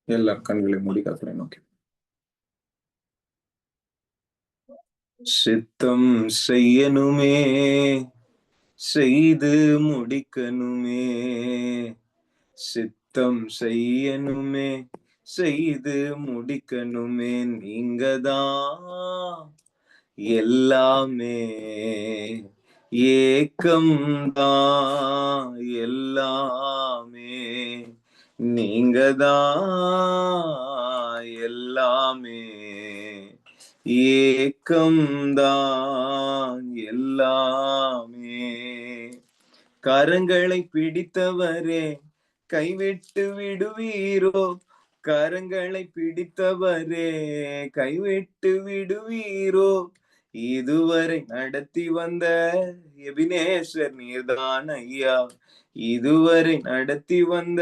எல்லா கண்களை மூடி கர்த்தரை நோக்கி சித்தம் செய்யணுமே, செய்து முடிக்கணுமே. சித்தம் செய்யணுமே, செய்து முடிக்கணுமே. நீங்கதான் எல்லாமே, ஏக்கம்தான் எல்லாமே. நீங்கதான் எல்லாமே, ஏக்கம்தான் எல்லாமே. கரங்களை பிடித்தவரே கைவிட்டு விடுவீரோ? கரங்களை பிடித்தவரே கைவிட்டு விடுவீரோ? இதுவரை நடத்தி வந்த எபினேஸ்வர் நீர்தான் ஐயா. இதுவரை நடத்தி வந்த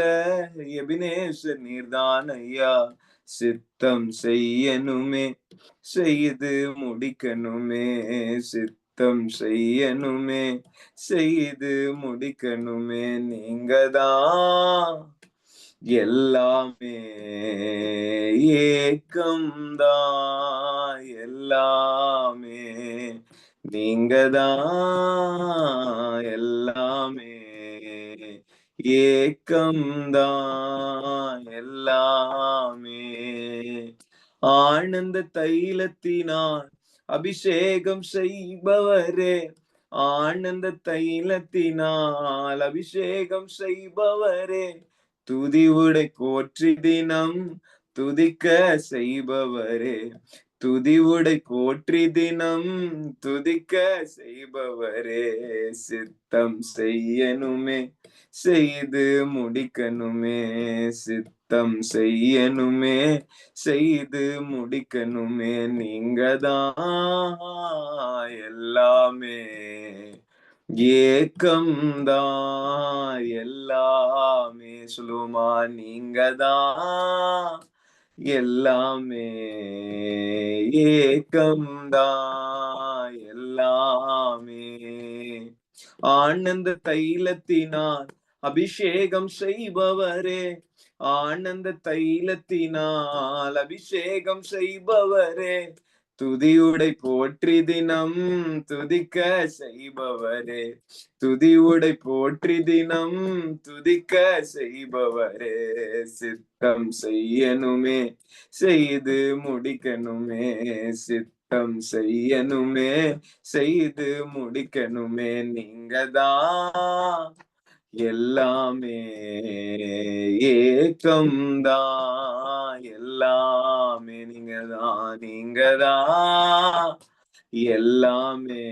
எபினேஸ்வர் நீர்தான் ஐயா. சித்தம் செய்யணுமே, செய்து முடிக்கணுமே. சித்தம் செய்யணுமே, செய்து முடிக்கணுமே. நீங்கதான் எல்லாமே, ஏக்கம்தான் எல்லாமே. நீங்கதான் எல்லாமே, ஏக்கம்தான் எல்லாமே. ஆனந்த தைலத்தினால் அபிஷேகம் செய்பவரே, ஆனந்த தைலத்தினால் அபிஷேகம் செய்பவரே, துதி உடை போற்றி தினம் துதிக்க செய்பவரே, துதி உடை போற்றி தினம் துதிக்க செய்பவரே. சித்தம் செய்யணுமே, செய்து முடிக்கணுமே. சித்தம் செய்யணுமே, செய்து முடிக்கணுமே. நீங்கதான் எல்லாமே, ஏக்கம்தான் எல்லாமே. சொல்லுமா, நீங்கதான் எல்லாமே, ஏக்கம்தான் எல்லாமே. ஆனந்த தைலத்தினால் அபிஷேகம் செய்பவரே, ஆனந்த தைலத்தினால் அபிஷேகம் செய்பவரே, துதியுடை போற்றி தினம் துதிக்க செய்பவரே, துதியுடை போற்றி தினம் துதிக்க செய்பவரே. சித்தம் செய்யணுமே, செய்து முடிக்கணுமே. சித்தம் செய்யணுமே, செய்து முடிக்கணுமே. நீங்கதான் எல்லாமே, ஏக்கம்தான் எல்லாமே. நீங்கதான் எல்லாமே,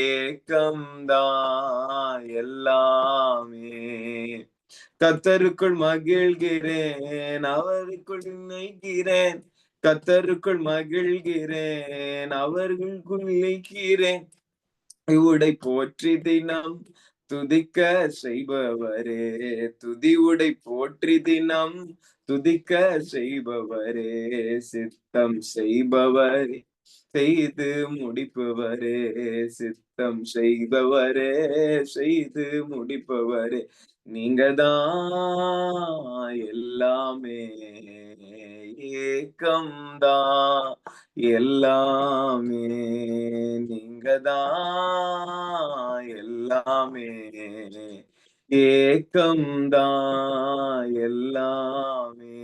ஏக்கம்தான் எல்லாமே. கர்த்தருக்குள் மகிழ்கிறேன், அவருக்குள் நினைக்கிறேன். கர்த்தருக்குள் மகிழ்கிறேன், அவர்களுக்குள் நினைக்கிறேன். உடை போற்றி தினம் துதிக்க செய்பவரே, துதி உடை போற்றி தினம் துதிக்க செய்பவரே. சித்தம் செய்பவரே, செய்து முடிப்பவரே. சித்தம் செய்பவரே, செய்து முடிப்பவரே. நீங்கதான் எல்லாமே, ஏக்கம்தான் எல்லாமே. நீங்கதான் எல்லாமே, ஏக்கம்தான் எல்லாமே.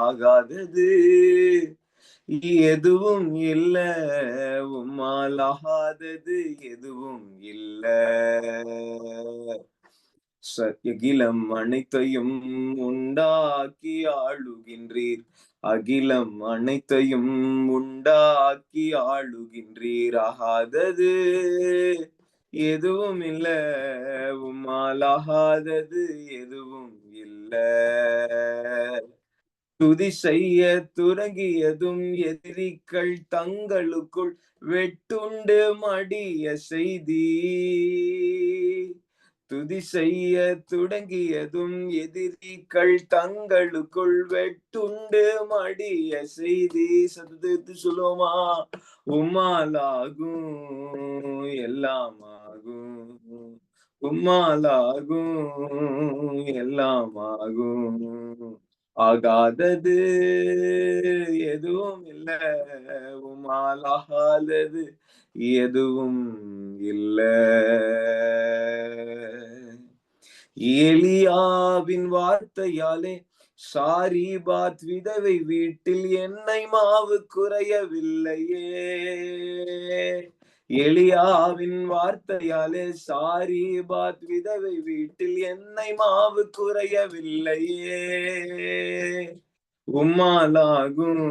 ஆகாதது எதுவும் இல்ல, உம்மால் ஆகாதது எதுவும் இல்ல. அகிலம் அனைத்தையும் உண்டாக்கி ஆளுகின்றீர், அகிலம் அனைத்தையும் உண்டாக்கி ஆளுகின்றீர். ஆகாதது எதுவும் இல்ல, உம்மால் ஆகாதது எதுவும் இல்ல. துதி செய்ய துறங்கியதும் எதிரிகள் தங்களுக்குள் வெட்டுண்டு மடிய செய்தி. துதி செய்ய தொடங்கியதும் எதிரிகள் தங்களுக்குள் வெட்டுண்டு மடிய செய்தி. சத்தத்து சொல்லுமா, உம்மாலாகும் எல்லாம் ஆகும், உம்மாலாகும் எல்லாம் ஆகும். ஆகாதது எதுவும் இல்ல, உம்மாலாகாதது எதுவும் இல்ல. எலியாவின் வார்த்தையாலே சாரிபாத் விதவை வீட்டில் எண்ணெய் மாவு குறையவில்லையே. எலியாவின் வார்த்தையாலே சாரிபாத் விதவை வீட்டில் எண்ணெய் மாவு குறையவில்லையே. உம்மாலாகும்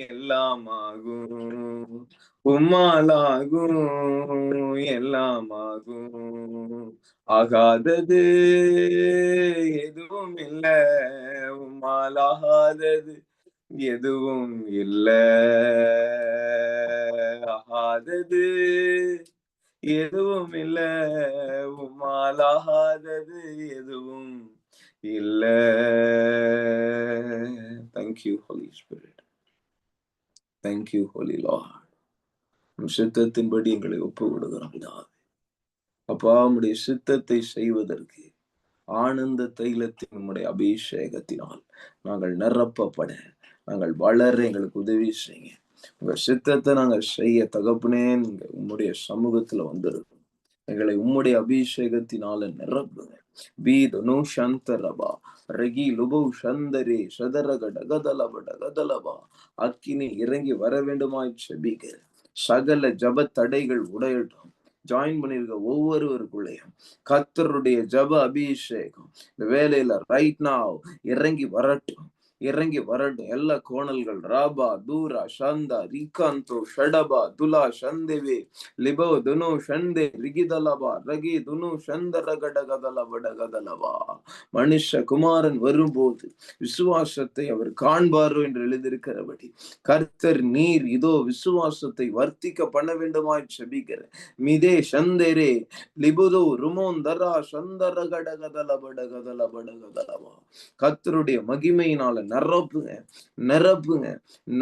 எல்லாமாகும், உம்மாலாகும் எல்லாமாகும். ஆகாதது எதுவும் இல்ல, உம்மாலாகாதது எதுவும் இல்ல. ஆகாதது எதுவும் இல்ல, உம்மாலாகாதது எதுவும் இல்ல. Thank you, Holy Spirit. Thank you, Holy Lord. சித்தத்தின்படி எங்களை ஒப்பு விடுகிறோம் பிதாவே. அப்பா, உம்முடைய சித்தத்தை செய்வதற்கு ஆனந்த தைலத்தின் உம்முடைய அபிஷேகத்தினால் நாங்கள் நிரப்பப்பட, நாங்கள் வளர எங்களுக்கு உதவி செய்யுங்க. உங்க சித்தத்தை நாங்கள் செய்ய தகப்பனே, நீங்க உம்முடைய சமூகத்துல வந்திருக்கோம். எங்களை உம்முடைய அபிஷேகத்தினால நிரப்புங்க. பீதனு சந்தரபா ரகி லுபு சந்தரே சதரகட கதலபட கதலபா. அக்கினி இறங்கி வர வேண்டுமாய் செபிக்கிற சகல ஜப தடைகள் உடையட்டும். ஜாயின் பண்ணிருக்க ஒவ்வொருவருக்குள்ளேயும் கர்த்தருடைய ஜப அபிஷேகம் இந்த வேலையில ரைட் நாவ் இறங்கி வரட்டும், இறங்கி வரட்டும். எல்லா கோணல்கள் ராபா தூரா சந்தா ரிகாந்தோ ஷடபா துலா சந்தேவே லிபோ துனு சந்தே ரிகிதலபா ரகி துனு சந்தரகடகதலபடகதலபா. மனுஷ குமாரன் வரும்போது விசுவாசத்தை அவர் காண்பாரோ என்று எழுதியிருக்கிறபடி கர்த்தர் நீர் இதோ விசுவாசத்தை வர்த்திக்க பண்ண வேண்டுமாய் செபிக்கிற மிதே சந்தேரே லிபுதோ ருமோன் தரா சந்தரகடகதலபடகதலபடகதலபா. கர்த்தருடைய மகிமையினால நிரப்புங்க, நிரப்புங்க,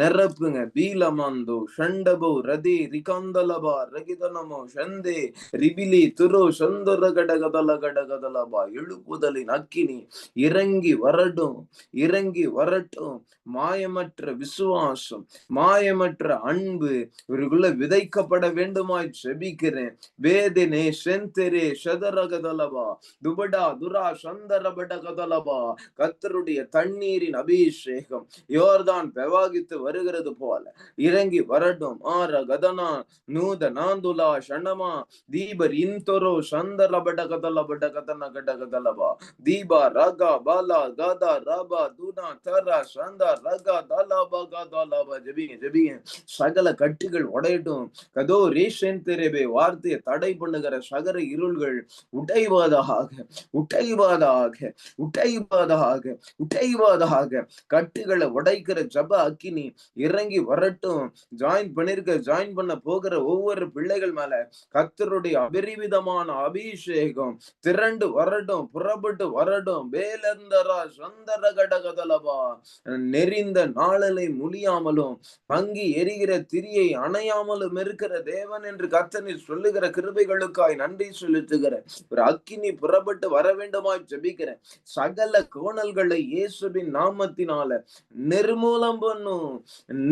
நிரப்புங்க. பீலமாந்தோ ஷண்டபோ ரதி ரிகாந்தலபா ரகிதனமோ ஷந்தே ரிபிலி துரோ சந்தரகடகதலகடகதலபா. எழுப்புதலின் அக்கினி இறங்கி வரட்டும், இறங்கி வரட்டும். மாயமற்ற விசுவாசம், மாயமற்ற அன்பு இவருக்குள்ள விதைக்கப்பட வேண்டுமாய் செபிக்கிறேன். வேதனே செந்தரே சதரகதலபா துபடா துரா சந்தரபடகதலபா. கர்த்தருடைய தண்ணீரின் அபிஷேகம் யோர்தான் பிரவாகித்து வருகிறது போல இறங்கி வரட்டும். ஆர கதனா நூத நாந்துலா ஷண்டமா தீபர் இன்தொரோ சந்தரபடகதலபட கதன கடகதலபா தீபா ரகா பாலா கதா ரபா துனா தரா சந்தா ரகா தலபா கதலபா. ஜெபிங்க, ஜெபிங்க. சகல கட்டுகள் உடையட்டும். கதோ ரேஷன் தெரேபே வார்த்தையை தடை பண்ணுகிற சகர இருள்கள் உடைவதாக, உடைவதாக, உடைவதாக, உடைவதாக. கட்டுகளை உடைக்கிற ஜப அக்கினி இறங்கி வரட்டும். ஜாயின் பண்ணிருக்க, ஜாயின் பண்ண போகிற ஒவ்வொரு பிள்ளைகள் மேல கர்த்தருடைய அபரிவிதமான அபிஷேகம் திரண்டு வரட்டும், புறப்பட்டு வரட்டும். வேலந்தரா சந்தரகடகதலபா. நெறிந்த நாளலை முழியாமலும் அங்கி எரிகிற திரியை அணையாமலும் இருக்கிற தேவன் என்று கர்த்தனை சொல்லுகிற கிருபைகளுக்காய் நன்றி செலுத்துகிற ஒரு அக்கினி புறப்பட்டு வர வேண்டுமாய் ஜெபிக்கிறேன். சகல கோணல்களை இயேசுவின் நாமத்தினால நிர்மூலம் பண்ணும்,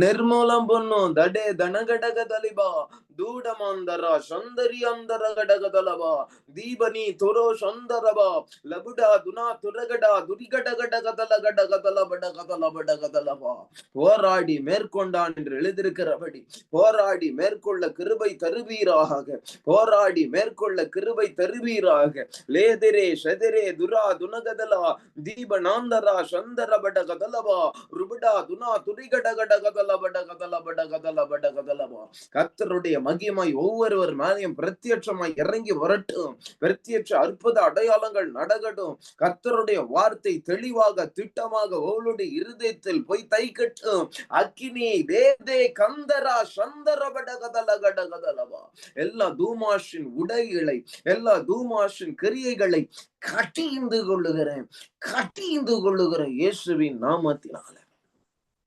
நிர்மூலம் பண்ணும். தடே தனகடக தலிபா தூடமாந்தரா சந்தரி அந்தர கடகதலபா தீபனி துரோ சந்தரபா லபுடா துனா துரகடா துரிகடகடகதலகடகதலபடகதலபடகதலபா. போராடி மேற்கொண்டான் என்று எழுதியிருக்கிறபடி போராடி மேற்கொள்ள கிருபை தருவீராக, போராடி மேற்கொள்ள கிருபை தருவீராக. லேதிரே செதிரே துரா துனகதலா தீபநாந்தரா சந்தரபடகதலபா ருபடா துனா துரிகடகடகதலபடகதலபடகதலபடகதலபா. கர்த்தருடைய மகிமை ஒவ்வொருவர் மேலையும் பிரத்யட்சமாய் இறங்கி வரட்டும். பிரத்யட்ச அற்புத அடையாளங்கள் நடக்கட்டும். கர்த்தருடைய வார்த்தை தெளிவாக திட்டமாக ஒவ்வொருடைய இருதயத்தில் போய் தைக்கட்டும். அக்கினி வேதே கந்தரா சந்தரபடகதலகடகதலபா. எல்லா தூமாஷின் உடைகளை, எல்லா தூமாஷின் கிரியைகளை கட்டிந்து கொள்ளுகிறேன், கட்டிந்து கொள்ளுகிறேன் இயேசுவின் நாமத்தினால.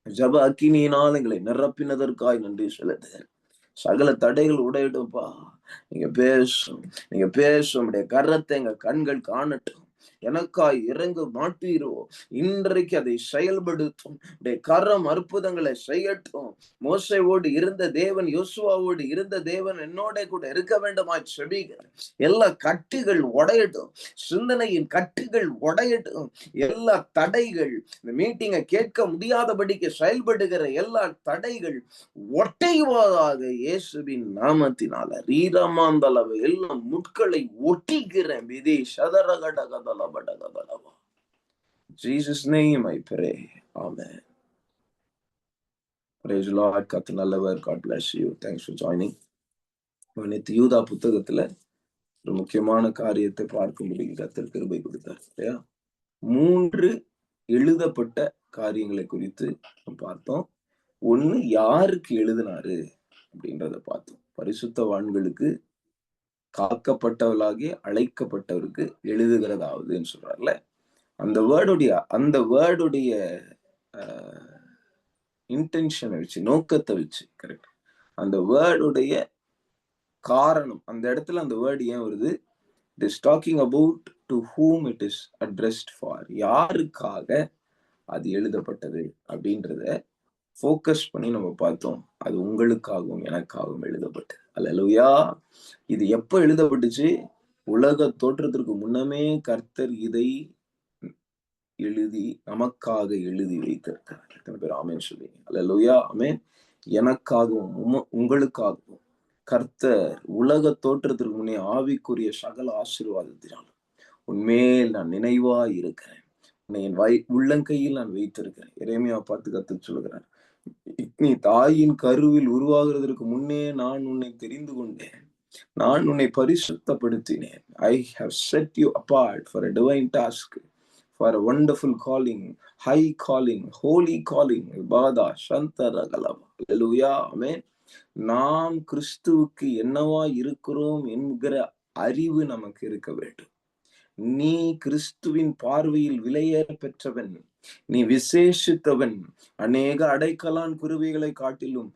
ஜப அக்கினியினால் எங்களை நிரப்பினதற்காய் நன்றி செலுத்துகிறேன். சகல தடைகள் உடையிடும்பா. நீங்க பேசும், நீங்க பேசும். உடைய கரத்தை எங்க கண்கள் காணட்டும். எனக்காய் இறங்க மாட்டீரோ? இன்றைக்கு அதை செயல்படுத்தும். உடைய கரம் அற்புதங்களை செய்யட்டும். மோசையோடு இருந்த தேவன், யோசுவாவோடு இருந்த தேவன் என்னோட கூட இருக்க வேண்டுமாய் செபிக்கிறேன். எல்லா கட்டுகள் உடையட்டும். சிந்தனையின் கட்டுகள் உடையட்டும். எல்லா தடைகள், இந்த மீட்டிங்கை கேட்க முடியாதபடிக்கு செயல்படுகிற எல்லா தடைகள் ஒட்டைவதாக இயேசுவின் நாமத்தினால ரீரமாந்தளவு எல்லாம் முட்களை ஒட்டிக்கிறேன். விதி சதரகடகதலபடகதலவா. Jesus name I pray. Amen. Praise the Lord. கர்த்தர் நல்லவர். God bless you. Thanks for joining. நேத்து யூதா புத்தகத்துல ஒரு முக்கியமான காரியத்தை பார்க்கும்படி கர்த்தர் கிருபை கொடுத்தார் இல்லையா? 3 எழுதப்பட்ட காரியங்களை குறித்து பார்த்தோம். ஒண்ணு, யாருக்கு எழுதினாரு அப்படின்றத பார்த்தோம். பரிசுத்தவான்களுக்கு, காக்கப்பட்டவளாகிய அழைக்கப்பட்டவருக்கு எழுதுகிறதாவதுன்னு சொல்றாருல. அந்த வேர்டுடைய இன்டென்ஷனை வச்சு, நோக்கத்தை வச்சு, கரெக்ட், அந்த வேர்டுடைய காரணம், அந்த இடத்துல அந்த வேர்டு ஏன் வருது? It is talking about to whom it is addressed for. யாருக்காக அது எழுதப்பட்டது அப்படின்றத ஃபோக்கஸ் பண்ணி நம்ம பார்த்தோம். அது உங்களுக்காகவும் எனக்காகவும் எழுதப்பட்டது. அல்லேலூயா. இது எப்ப எழுதப்பட்டுச்சு? உலக தோற்றத்திற்கு முன்னமே கர்த்தர் இதை எழுதி நமக்காக எழுதி வைத்திருக்கிறார். எத்தனை பேர் ஆமென் சொல்லுவீங்க? அல்லேலூயா. ஆமென். எனக்காகவும் உங்களுக்காகவும் கர்த்தர் உலக தோற்றத்திற்கு முன்னே ஆவிக்குரிய சகல ஆசீர்வாதத்தினாலும் உன்மேல் நான் நினைவாய் இருக்கிறேன், உன்னை என் உள்ளங்கையில் நான் வைத்திருக்கிறேன். எரேமியா பார்த்து கர்த்தர் சொல்லுகிறார், நீ தாயின் கருவில் உருவாகிறதற்கு முன்னே நான் உன்னை தெரிந்து கொண்டேன், நான் உன்னை பரிசுத்தப்படுத்தினேன். I have set you apart for a divine task, for a wonderful calling, high calling, holy calling. பாதா சந்தரகலவா. அல்லேலூயா. ஆமென். நாம் கிறிஸ்துவுக்கு என்னவா இருக்கிறோம் என்கிற அறிவு நமக்கு இருக்க வேண்டும். நீ கிறிஸ்துவின் பார்வையில் விலையேற பெற்றவன், நீ விசேஷித்தவன். அநேக அடைக்கலான் குருவிகளை காட்டிலும்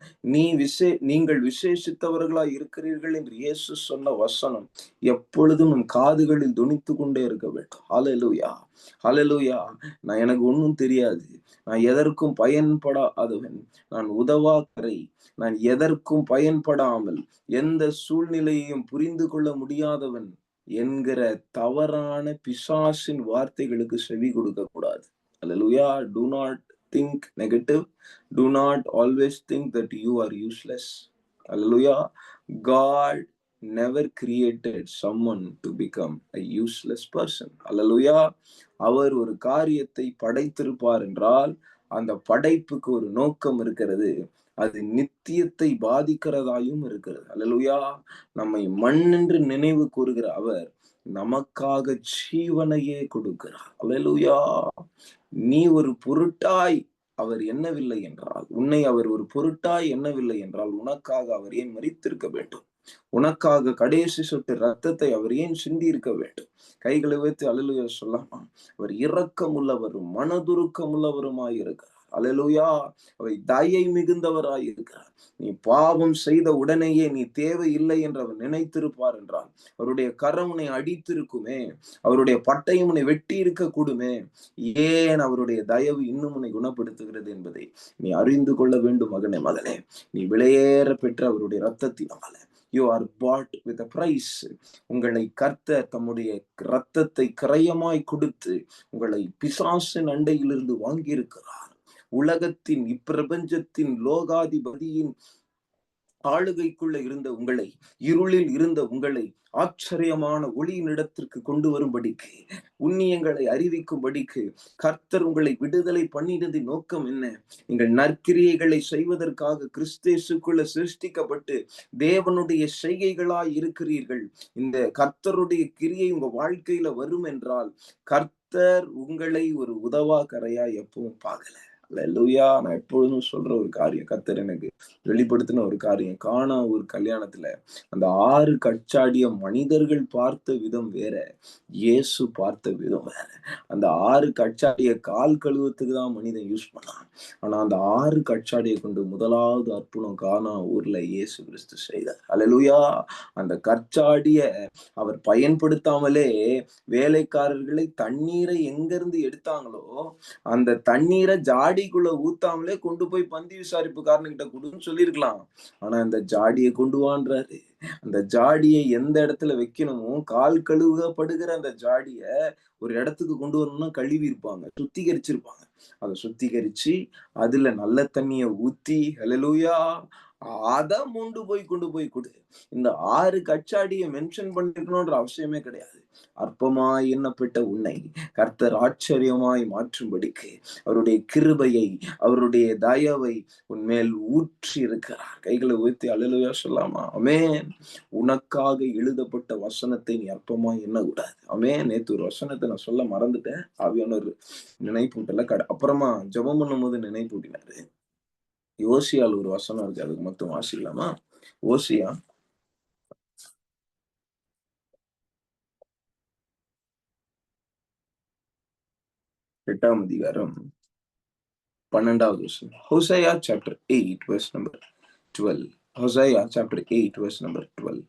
நீங்கள் விசேஷித்தவர்களாய் இருக்கிறீர்கள் என்று இயேசு சொன்ன வசனம் எப்பொழுதும் நம் காதுகளில் துணித்து கொண்டே இருக்க வேண்டும். ஹல்லேலூயா, ஹல்லேலூயா. நான் எனக்கு ஒன்றும் தெரியாது, நான் எதற்கும் பயன்படாதவன், நான் உதவாக்கரை, நான் எதற்கும் பயன்படாமல் எந்த சூழ்நிலையையும் புரிந்து கொள்ள முடியாதவன் என்கிற தவறான பிசாசின் வார்த்தைகளுக்கு செவி கொடுக்க கூடாது. Hallelujah. Do not think negative. Do not always think that you are useless. Hallelujah. God never created someone to become a useless person. Hallelujah. அவர் ஒரு காரியத்தை படைத்திருப்பார் என்றால் அந்த படைப்புக்கு ஒரு நோக்கம் இருக்கிறது. அது நித்தியத்தை பாதிக்கிறதாயும் இருக்கிறது. அல்லேலூயா. நம்மை மண் என்று நினைவு கூறுகிற அவர் நமக்காக ஜீவனையே கொடுக்கிறார். அல்லேலூயா. நீ ஒரு பொருட்டாய் அவர் எண்ணவில்லை என்றால், உன்னை அவர் ஒரு பொருட்டாய் எண்ணவில்லை என்றால், உனக்காக அவர் ஏன் மரித்திருக்க வேண்டும்? உனக்காக கடைசி சொட்டு ரத்தத்தை அவர் ஏன் சிந்தி இருக்க வேண்டும்? கைகளை வைத்து அல்லேலூயா சொல்லாமா? அவர் இரக்கம் உள்ளவரும் மனதுருக்கம் உள்ளவருமாய் இருக்கிறார். அல்லேலூயா. அவை தயை மிகுந்தவராய் இருக்கிறார். நீ பாவம் செய்த உடனேயே நீ தேவையில்லை என்று அவர் நினைத்திருப்பார் என்றால், அவருடைய கரம் உன்னை அடித்திருக்குமே, அவருடைய பட்டயம் உன்னை வெட்டி இருக்க கூடுமே. ஏன் அவருடைய தயவு இன்னும் உன்னை குணப்படுத்துகிறது என்பதை நீ அறிந்து கொள்ள வேண்டும். மகனே, மகனே, நீ விலையேற பெற்ற அவருடைய ரத்தத்தினால you are bought with a price. உங்களை கர்த்தர் தம்முடைய இரத்தத்தை கிரயமாய் கொடுத்து உங்களை பிசாசின் அண்டையிலிருந்து வாங்கியிருக்கிறார். உலகத்தின் இப்பிரபஞ்சத்தின் லோகாதிபதியின் ஆளுகைக்குள்ள இருந்த உங்களை, இருளில் இருந்த உங்களை ஆச்சரியமான ஒளியினிடத்திற்கு கொண்டு வரும்படிக்கு, புண்ணியங்களை அறிவிக்கும்படிக்கு கர்த்தர் உங்களை விடுதலை பண்ணினதின் நோக்கம் என்ன? நீங்கள் நற்கிரியைகளை செய்வதற்காக கிறிஸ்தேசுக்குள்ள சிருஷ்டிக்கப்பட்டு தேவனுடைய செய்கைகளாய் இருக்கிறீர்கள். இந்த கர்த்தருடைய கிரியை உங்க வாழ்க்கையில வரும் என்றால் கர்த்தர் உங்களை ஒரு உதவாக்கரையா எப்பவும் பார்க்கல. அல்லேலூயா. நான் எப்பொழுதும் சொல்ற ஒரு காரியம், கர்த்தர் எனக்கு வெளிப்படுத்தின ஒரு காரியம், கானா ஒரு கல்யாணத்துல அந்த 6 கச்சாடிய மனிதர்கள் பார்த்த விதம் வேற, இயேசு பார்த்த விதம் வேற. அந்த 6 கச்சாடிய கால் கழுவத்துக்கு தான் மனிதன் யூஸ் பண்ணான். ஆனா அந்த 6 கச்சாடியை கொண்டு முதலாவது அற்புதம் கானா ஊர்ல இயேசு கிறிஸ்து செய்தார். அல்லேலூயா. அந்த கற்சாடிய அவர் பயன்படுத்தாமலே வேலைக்காரர்களை தண்ணீரை எங்கிருந்து எடுத்தாங்களோ அந்த தண்ணீரை ஜாடிக்குள்ள ஊத்தாமலே கொண்டு போய் பந்தி விசாரிப்புக்காரனுகிட்ட கொடுன்னு சொல்லியிருக்கலாம். ஆனா அந்த ஜாடியை கொண்டு வான்றாரு. அந்த ஜாடியை எந்த இடத்துல வைக்கணுமோ, கால் கழுவப்படுகிற அந்த ஜாடிய ஒரு இடத்துக்கு கொண்டு வரணும்னா கழுவி இருப்பாங்க, சுத்திகரிச்சிருப்பாங்க. அத சுத்திகரிச்சு அதுல நல்ல தண்ணிய ஊத்தி, ஹல்லேலூயா, அத கொண்டு போய் குடு. இந்த 6 கச்சாடிய மென்ஷன் பண்ணிருக்கணும்ன்ற அவசியமே கிடையாது. அற்பமாய் எண்ணப்பட்ட உன்னை கர்த்தர் ஆச்சரியமாய் மாற்றும்படிக்கு அவருடைய கிருபையை, அவருடைய தயவை உன்மேல் ஊற்றி இருக்கிறார். கைகளை உயர்த்தி அல்லேலூயா சொல்லாமா? ஆமென். உனக்காக எழுதப்பட்ட வசனத்தை நீ அற்பமாய் எண்ணக்கூடாது. ஆமென். நேத்து ஒரு வசனத்தை நான் சொல்ல மறந்துட்டேன். ஆவியானவர் நினைப்பூட்டல. அப்புறமா ஜெபம் பண்ணும்போது நினைப்பூட்டினாரு. யோசியால ஒரு வசனம் இருக்கு. அதுக்கு மட்டும் வாசிக்கலாமா? ஓசியா 8ஆம் அதிகாரம் 12வது வசனம். Hosea chapter 8 verse number 12. Hosea chapter 8 verse number 12.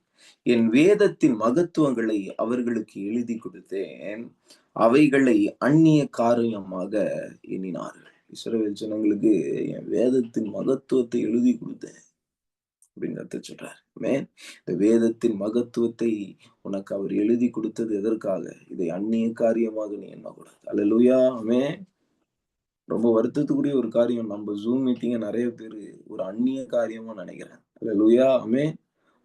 என் வேதத்தின் மகத்துவங்களை அவர்களுக்கு எழுதி கொடுத்தேன், அவைகளை அந்நிய காரியமாக எண்ணினார்கள். இஸ்ரவேல் ஜனங்களுக்கு என் வேதத்தின் மகத்துவத்தை எழுதி கொடுத்தேன் அப்படின்னு கர்த்தர் சொல்றார். ஆமென். இந்த வேதத்தின் மகத்துவத்தை உனக்கு அவர் எழுதி கொடுத்தது எதற்காக? இதை அந்நிய காரியமாக நீ எண்ணக்கூடாது. அல்லேலூயா. ஆமென். ரொம்ப வருத்தத்துக்குரிய ஒரு காரியம். நம்ம ஜூம் மீட்டிங்க நெறைய பேரு ஒரு அந்நிய காரியமா நினைக்கிறாங்க. அல்லேலூயா. ஆமென்.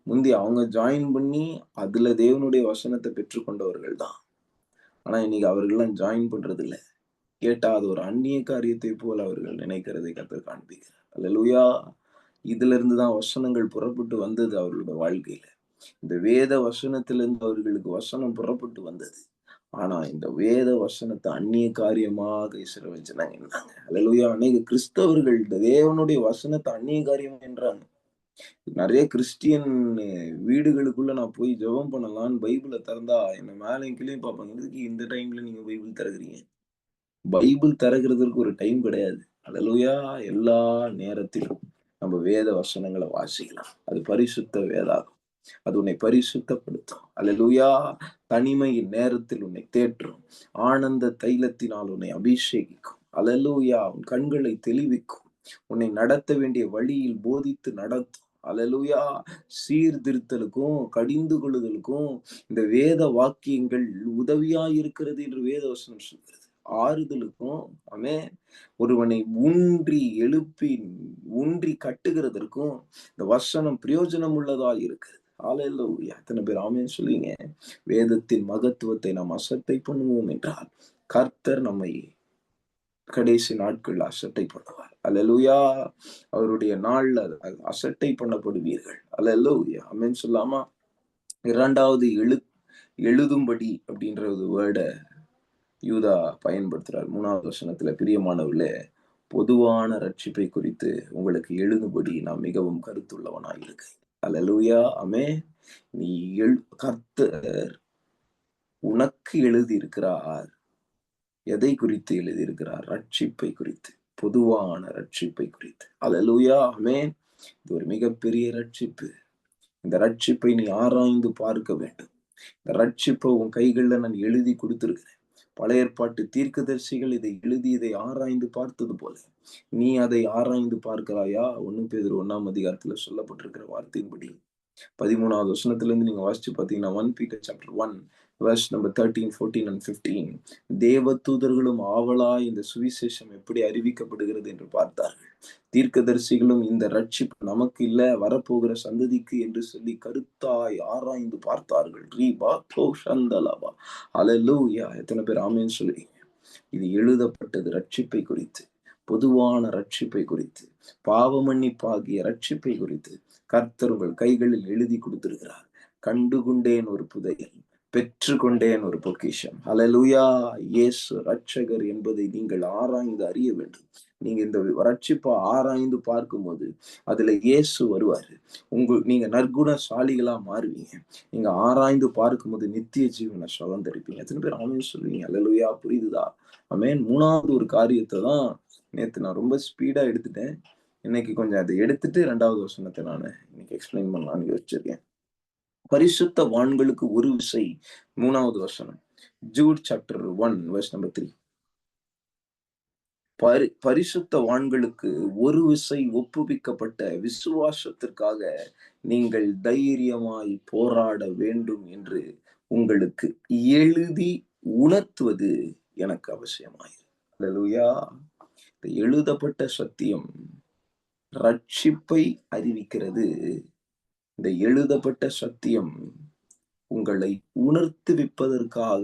முந்தி அவங்க ஜாயின் பண்ணி அதுல தேவனுடைய வசனத்தை பெற்றுக்கொண்டவர்கள் தான். ஆனா இன்னைக்கு அவர்கள்லாம் ஜாயின் பண்றது இல்ல. கேட்டா அது ஒரு அந்நிய காரியத்தை போல அவர்கள் நினைக்கிறதை கர்த்தர் காண்பிக்கிறார். அல்லேலூயா. இதுல இருந்து தான் வசனங்கள் புறப்பட்டு வந்தது அவர்களுடைய வாழ்க்கையில. இந்த வேத வசனத்திலிருந்து அவர்களுக்கு வசனம் புறப்பட்டு வந்தது. ஆனா இந்த வேத வசனத்தை அந்நிய காரியமாக இஸ்ரவேல் ஜனங்க எண்ணாங்க. அல்லேலூயா. அநேக கிறிஸ்தவர்கள் இந்த தேவனுடைய வசனத்தை அந்நிய காரியம் என்றாங்க. நெறைய கிறிஸ்டியன் வீடுகளுக்குள்ள நான் போய் ஜெபம் பண்ணலான்னு பைபிள திறந்தா என்ன மேலயும் கீழயும் பார்ப்பாங்க. எதுக்கு இந்த டைம்ல நீங்க பைபிள் திறக்குறீங்க? பைபிள் திறக்கிறதற்கு ஒரு டைம் கிடையாது. அல்லேலூயா. எல்லா நேரத்திலும் நம்ம வேத வசனங்கள வாசிக்கலாம். அது பரிசுத்த வேதாகம். அது உன்னை பரிசுத்தப்படுத்தும். அல்லேலூயா. தனிமையின் நேரத்தில் உன்னை தேற்றும். ஆனந்த தைலத்தினால் உன்னை அபிஷேகிக்கும். அல்லேலூயா. உன் கண்களை தெளிவிக்கும். உன்னை நடத்த வேண்டிய வழியில் போதித்து நடத்தும். அல்லேலூயா. சீர்திருத்தலுக்கும், கடிந்து கொள்ளுதலுக்கும் இந்த வேத வாக்கியங்கள் உதவியா இருக்கிறது என்று வேத வசனம் சொல்கிறது. ஆறுதலுக்கும், ஆமென், ஒருவனை ஊன்றி கட்டுகிறதற்கும் இந்த வசனம் பிரயோஜனம் உள்ளதா இருக்கிறது. ஹalleluya. எத்தனை பேர் ஆமென் சொல்லுவீங்க? வேதத்தின் மகத்துவத்தை நாம் அசட்டை பண்ணுவோம் என்றால் கர்த்தர் நம்மை கடைசி நாட்கள் அசட்டை பண்ணுவார். அல்லேலூயா. அவருடைய நாள்ல அசட்டை பண்ணப்படுவீர்கள். அல்லேலூயா. ஆமென் சொல்லாமா? இரண்டாவது எழுதும்படி அப்படின்ற ஒரு வேர்ட யூதா பயன்படுத்துறார். 3வது வசனத்துல, பிரியமானவர்களே, பொதுவான ரட்சிப்பை குறித்து உங்களுக்கு எழுதும்படி நான் மிகவும் கருத்துள்ளவனாய் இருக்கிறேன். அல்லேலூயா. ஆமென். நீ கர்த்தர் உனக்கு எழுதியிருக்கிறார். எதை குறித்து எழுதியிருக்கிறார்? ரட்சிப்பை குறித்து. பொதுவான ரட்சிப்பை குறித்து. அல்லேலூயா. ஆமென். இது ஒரு மிகப்பெரிய ரட்சிப்பு. இந்த ரட்சிப்பை நீ ஆராய்ந்து பார்க்க வேண்டும். இந்த ரட்சிப்பை உன் கைகள்ல நான் எழுதி கொடுத்திருக்கிறேன். பழைய ஏற்பாட்டு தீர்க்கதரிசிகள் இதை எழுதி இதை ஆராய்ந்து பார்த்தது போல நீ அதை ஆராய்ந்து பார்க்கிறாயா? 1 பேதுரு 1ஆம் அதிகாரத்துல சொல்லப்பட்டிருக்கிற வார்த்தையின்படி 13வது வசனத்துல இருந்து நீங்க வாசிச்சு பாத்தீங்கன்னா, 1 Peter chapter 1 verse number 13, 14 and 15, தேவ தூதர்களும் ஆவலாய் இந்த சுவிசேஷம் எப்படி அறிவிக்கப்படுகிறது என்று பார்த்தார்கள். தீர்க்கதரிசிகளும் இந்த ரட்சிப்பு நமக்கு இல்ல, வரப்போகிற சந்ததிக்கு என்று சொல்லி கருத்தாய் ஆராய்ந்து பார்த்தார்கள். ரீபா தோ சந்தலபா. ஹalleluya. எத்தனை பேர் ஆமென் சொல்லுவீங்க? இது எழுதப்பட்டது ரட்சிப்பை குறித்து, பொதுவான ரட்சிப்பை குறித்து, பாவ மன்னிப்பாகிய ரட்சிப்பை குறித்து கர்த்தர் உங்கள் கைகளில் எழுதி கொடுத்திருக்கிறார். கண்டுகொண்டேன் ஒரு புதையல், பெற்றுக்கொண்டேன் ஒரு பொக்கிஷம். ஹல்லேலூயா. இயேசு ரட்சகர் என்பதை நீங்கள் ஆராய்ந்து அறிய வேண்டும். நீங்க இந்த ரட்சிப்பை ஆராய்ந்து பார்க்கும்போது அதுல இயேசு வருவாரு. நீங்க நற்குணசாலிகளா மாறுவீங்க. நீங்க ஆராய்ந்து பார்க்கும்போது நித்திய ஜீவனை சுதந்தரிப்பீங்க. எத்தனை பேர் ஆமென் சொல்லுவீங்க? ஹல்லேலூயா. புரியுதா? ஆமென். 3வது ஒரு காரியத்தை தான் நேத்து நான் ரொம்ப ஸ்பீடா எடுத்துட்டேன். இன்னைக்கு கொஞ்சம் அதை எடுத்துட்டு 2வது வசனத்தை நான் இன்னைக்கு எக்ஸ்பிளைன் பண்ணலாம்னு யோசிச்சிருக்கேன். பரிசுத்த வான்களுக்கு ஒரு விசை. 3வது வசனம். Jude chapter 1 verse number 3. பரிசுத்த வான்களுக்கு ஒரு விசை ஒப்புவிக்கப்பட்ட விசுவாசத்திற்காக நீங்கள் தைரியமாய் போராட வேண்டும் என்று உங்களுக்கு எழுதி உணர்த்துவது எனக்கு அவசியமாயிரு. அல்லேலூயா. எழுதப்பட்ட சத்தியம் ரட்சிப்பை அறிவிக்கிறது. இந்த எழுதப்பட்ட சத்தியம் உங்களை உணர்த்துவிப்பதற்காக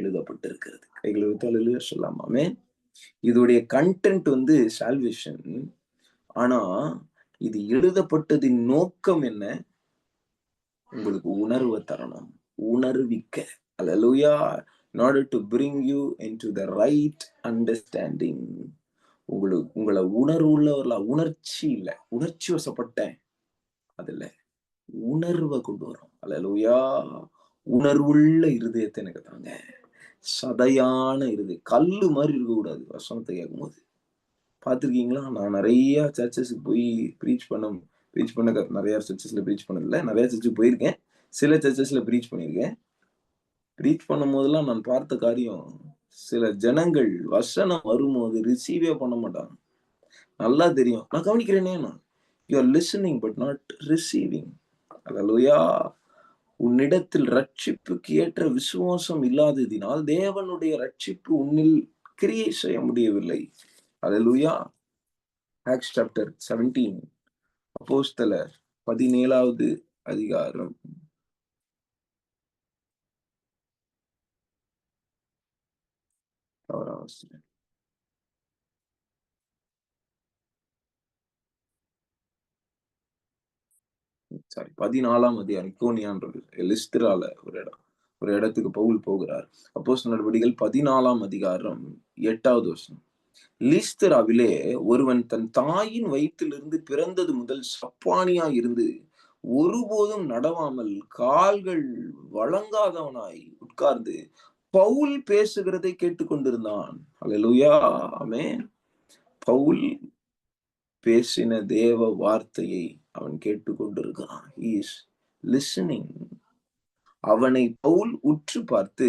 எழுதப்பட்டிருக்கிறது. கைகளை வைத்து சொல்லாமே. இதோடைய கண்டென்ட் சால்வேஷன். ஆனா இது எழுதப்பட்டதின் நோக்கம் என்ன? உங்களுக்கு உணர்வை தரணும், உணர்விக்க. அல்லேலூயா. in order to bring you into the right understanding. உங்களை உணர்வுள்ளவர்களா, உணர்ச்சி இல்ல, உணர்ச்சி வசப்பட்டேன் அதுல உணர்வை கொண்டு வரும். அல்லேலூயா. உணர்வுள்ள இருதயத்தை எனக்கு தாங்க. சதையான இருதயம், கல்லு மாதிரி இருக்கக்கூடாது. வசனத்தை கேட்கும்போது பார்த்துருக்கீங்களா? நான் நிறைய சர்ச்சஸுக்கு போய் ப்ரீச் பண்ண நிறைய சர்ச்சஸ்ல ப்ரீச் பண்ணதில்ல. நிறைய சர்ச்சுக்கு போயிருக்கேன். சில சர்ச்சஸ்ல ப்ரீச் பண்ணியிருக்கேன். ப்ரீச் பண்ணும் போதெல்லாம் நான் பார்த்த காரியம், சில ஜனங்கள் வசனம் வரும்போது ரிசீவே பண்ண மாட்டாங்க. நல்லா தெரியும். நான் கவனிக்கிறேனே. நான் you are listening but not receiving. Hallelujah. உன்னிடத்தில் ரட்சிப்புக்கு ஏற்ற விசுவாசம் இல்லாததினால் தேவனுடைய ரட்சிப்பு உன்னில் கிரியை செய்ய முடியவில்லை. அல்லேலூயா. Acts chapter 17. அப்போஸ்தலர் 17வது அதிகாரம். சாரி, 14ஆம் அதிகாரம். இக்கோனியான்றது லிஸ்திரால ஒரு இடத்துக்கு பவுல் போகிறார். அப்போஸ்தலர் நடவடிக்கைகள் 14ஆம் அதிகாரம் 8வது வசனம். லிஸ்திராவிலே ஒருவன் தன் தாயின் வயிற்றிலிருந்து பிறந்தது முதல் சப்பானியா இருந்து ஒருபோதும் நடவாமல் கால்கள் வழங்காதவனாய் உட்கார்ந்து பவுல் பேசுகிறதை கேட்டுக்கொண்டிருந்தான். அல்லேலூயா. ஆமென். பவுல் பேசின தேவ வார்த்தையை அவன் கேட்டுக்கொண்டிருக்கிறான். He is listening. அவனை பவுல் உற்று பார்த்து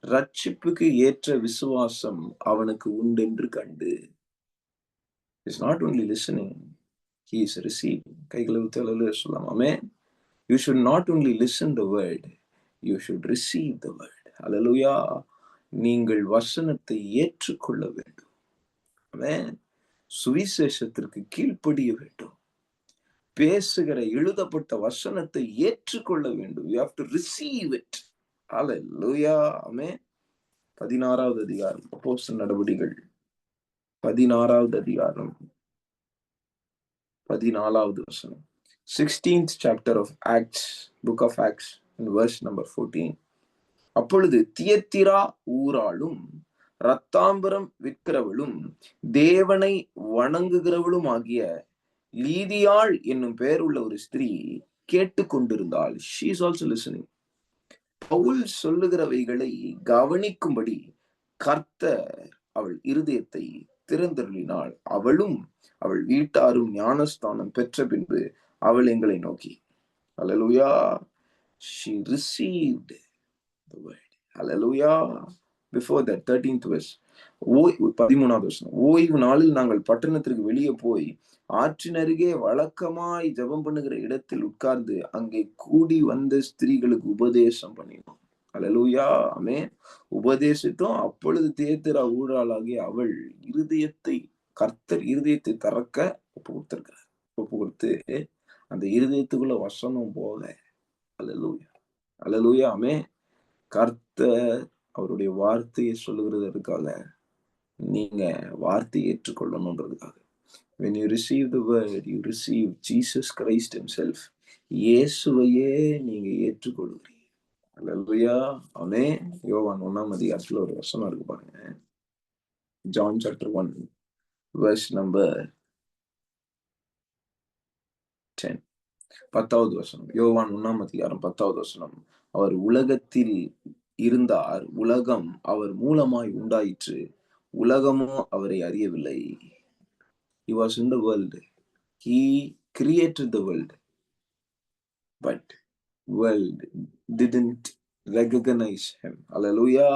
ரட்சிப்புக்கு ஏற்ற விசுவாசம் அவனுக்கு உண்டென்று கண்டு. He is not only listening, he is receiving. கைகளை ஊத்தி சொல்லலாம். ஆமென். You should not only listen the word, you should receive the word. அல்லேலூயா. நீங்கள் வசனத்தை ஏற்றுக்கொள்ள வேண்டும். ஆமென். சுவிசேஷத்திற்கு கீழ்ப்படிய வேண்டும். பேசுகிற எழுதப்பட்ட வசனத்தை ஏற்றுக்கொள்ள வேண்டும். You have to receive it. Hallelujah. ஆமென். 16வது அதிகாரம். அப்போஸ்தலர் நடவடிக்கைகள் 16வது அதிகாரம் 14வது வசனம். 16th chapter of Acts, book of Acts, in verse number 14. அப்பொழுது தியத்திரா ஊராளும் ரத்தாம்பரம் விற்கிறவளும் தேவனை வணங்குகிறவளும் ஆகிய லீதியாள் என்னும் பெயர் உள்ள ஒரு ஸ்திரீ கேட்டுக்கொண்டிருந்தாள். She is also listening. Pavul சொல்லுகிறவைகளை கவனிக்கும்படி கர்த்தர் அவள் இருதயத்தை திறந்தருளினாள். அவளும் அவள் வீட்டாரும் ஞானஸ்தானம் பெற்ற பின்பு அவள் எங்களை நோக்கி. அல்லேலூயா. She received the word. Hallelujah. Before that, 13th verse. 13வது வசனம். ஓய்வு நாளில் நாங்கள் பட்டணத்திற்கு வெளியே போய் ஆற்றின் அருகே வழக்கமாய் ஜெபம் பண்ணுகிற இடத்தில் உட்கார்ந்து அங்கே கூடி வந்த ஸ்திரீகளுக்கு உபதேசம் பண்ணினோம். அல்லேலூயா. ஆமென். உபதேசித்தோம். அப்பொழுது தியத்திரா ஊராளாகிய அவள் இருதயத்தை, கர்த்தர் இருதயத்தை திறக்க ஒப்பு கொடுத்திருக்கிறார். ஒப்பு கொடுத்து அந்த இருதயத்துக்குள்ள வசனம் போக. அல்லேலூயா. அல்லேலூயா. ஆமென். கர்த்தர் அவருடைய வார்த்தையை சொல்லுகிறதுக்காக நீங்க வார்த்தையை ஏற்றுக்கொள்ளணும்ன்றதுக்காக. When you receive the word, you receive Jesus Christ himself. இயேசுவையே நீங்க ஏற்றுக்கொள்கிறீங்க. அல்லேலூயா. ஆமென். யோவான் 1 அதிகாரத்துல ஒரு வசனம் இருக்கு பாருங்க. John chapter 1 verse number 10. 10வது வசனம். யோவான் 1 10வது வசனம். அவர் உலகத்தில் இருந்தார், உலகம் அவர் மூலமாய் உண்டாயிற்று, உலகமோ அவரை அறியவில்லை. He was in the world. He created the world, but world didn't recognize him. Hallelujah.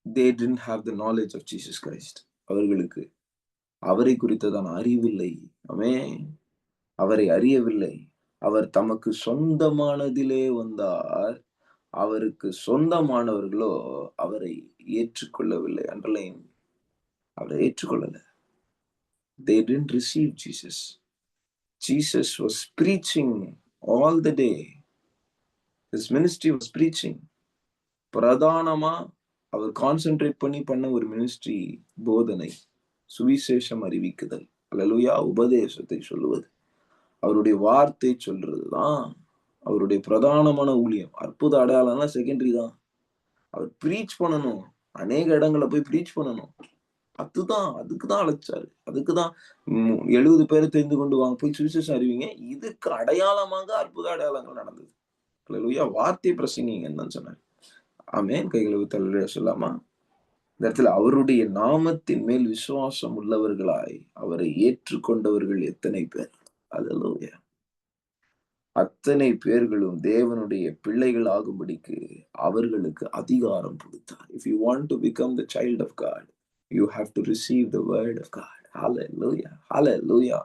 They didn't have the knowledge of Jesus Christ. அவர்களுக்கு அவரை குறித்ததான அறிவில்லை. ஆமென். அவரை அறியவில்லை. அவர் தமக்கு சொந்தமானதிலே வந்தார், அவருக்கு சொந்தமானவர்களோ அவரை ஏற்றுக்கொள்ளவில்லை. அண்டர்லைன். அவரை ஏற்றுக்கொள்ளல. They didn't receive Jesus. Jesus was preaching all the day. His ministry was preaching. பிரதானமா அவர் கான்சென்ட்ரேட் பண்ண ஒரு மினிஸ்ட்ரி போதனை, சுவிசேஷம் அறிவிக்குதல். அல்லேலூயா. உபதேசத்தை சொல்லுவது, அவருடைய வார்த்தை சொல்றதுதான் அவருடைய பிரதானமான ஊழியம். அற்புத அடையாளம்லாம் செகண்டரி தான். அவர் பிரீச் பண்ணணும், அநேக இடங்களை போய் பிரீச் பண்ணணும். அதுக்குதான் அழைச்சாரு. அதுக்குதான் 70 பேரை தெரிந்து கொண்டு வாங்க, போய் சுவிசேஷம் அறிவிங்க. இதுக்கு அடையாளமாக அற்புத அடையாளங்கள் நடந்தது. அல்லேலூயா. வார்த்தை பிரசங்கிங்கன்னு தான் சொன்னார். ஆமென். கைகளை தள்ள சொல்லாமா? இந்த இடத்துல அவருடைய நாமத்தின் மேல் விசுவாசம் உள்ளவர்களாய் அவரை ஏற்றுக்கொண்டவர்கள் எத்தனை பேர்? அல்லேலூயா. அத்தனை பேர்களும் தேவனுடைய பிள்ளைகள் ஆகும்படிக்கு அவர்களுக்கு அதிகாரம் கொடுத்தார். If you want to become the child of God, you have to receive the word of God. Hallelujah. Hallelujah.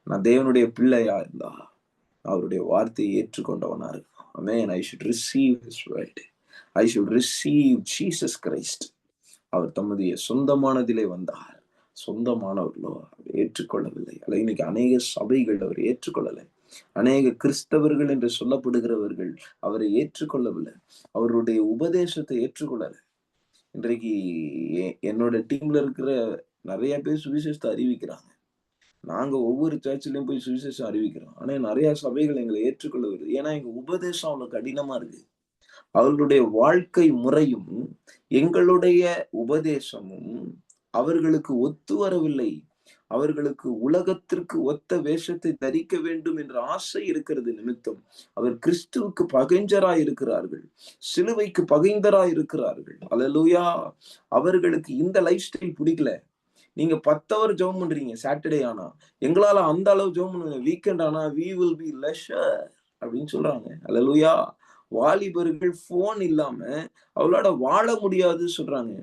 நான் தேவனுடைய பிள்ளையா இருந்தா அவருடைய வார்த்தையை ஏற்றுக்கொண்டவனா இருக்கணும். Amen. I should receive his word. I should receive Jesus Christ. அவர் தம்முடைய சொந்தமானதிலே வந்தார், சொந்தமானவர்களோ அவர் ஏற்றுக்கொள்ளவில்லை. அல்ல, இன்னைக்கு அநேக சபைகள் அவர் ஏற்றுக்கொள்ளலை. அநேக கிறிஸ்தவர்கள் என்று சொல்லப்படுகிறவர்கள் அவரை ஏற்றுக்கொள்ளவில்லை. அவருடைய உபதேசத்தை ஏற்றுக்கொள்ளல. இன்றைக்கு என்னோட டீம்ல இருக்கிற நிறைய பேர் சுவிசேஷத்தை அறிவிக்கிறாங்க. நாங்க ஒவ்வொரு சர்ச்சிலையும் போய் சுவிசேஷம் அறிவிக்கிறோம். ஆனா நிறைய சபைகள் எங்களை ஏற்றுக்கொள்ளவில்லை. ஏன்னா எங்க உபதேசம் அவ்வளவு கடினமா இருக்கு. அவர்களுடைய வாழ்க்கை முறையும் எங்களுடைய உபதேசமும் அவர்களுக்கு ஒத்து வரவில்லை. அவர்களுக்கு உலகத்திற்கு ஒத்த வேஷத்தை தரிக்க வேண்டும் என்ற ஆசை இருக்கிறது நிமித்தம் அவர் கிறிஸ்துவுக்கு பகைஞராய் இருக்கிறார்கள், சிலுவைக்கு பகைந்தராய் இருக்கிறார்கள். அல்லேலூயா. அவர்களுக்கு இந்த லைஃப் ஸ்டைல் பிடிக்கல. நீங்க 10 hour ஜெபம் பண்றீங்க சாட்டர்டே ஆனா, எங்களால அந்த அளவு ஜெபம் பண்ணுங்க வீக்கெண்ட் ஆனா we will be leisure அப்படின்னு சொல்றாங்க. அல்லேலூயா. வாலிபர்கள் போன் இல்லாம அவளோட வாழ முடியாது சொல்றாங்க.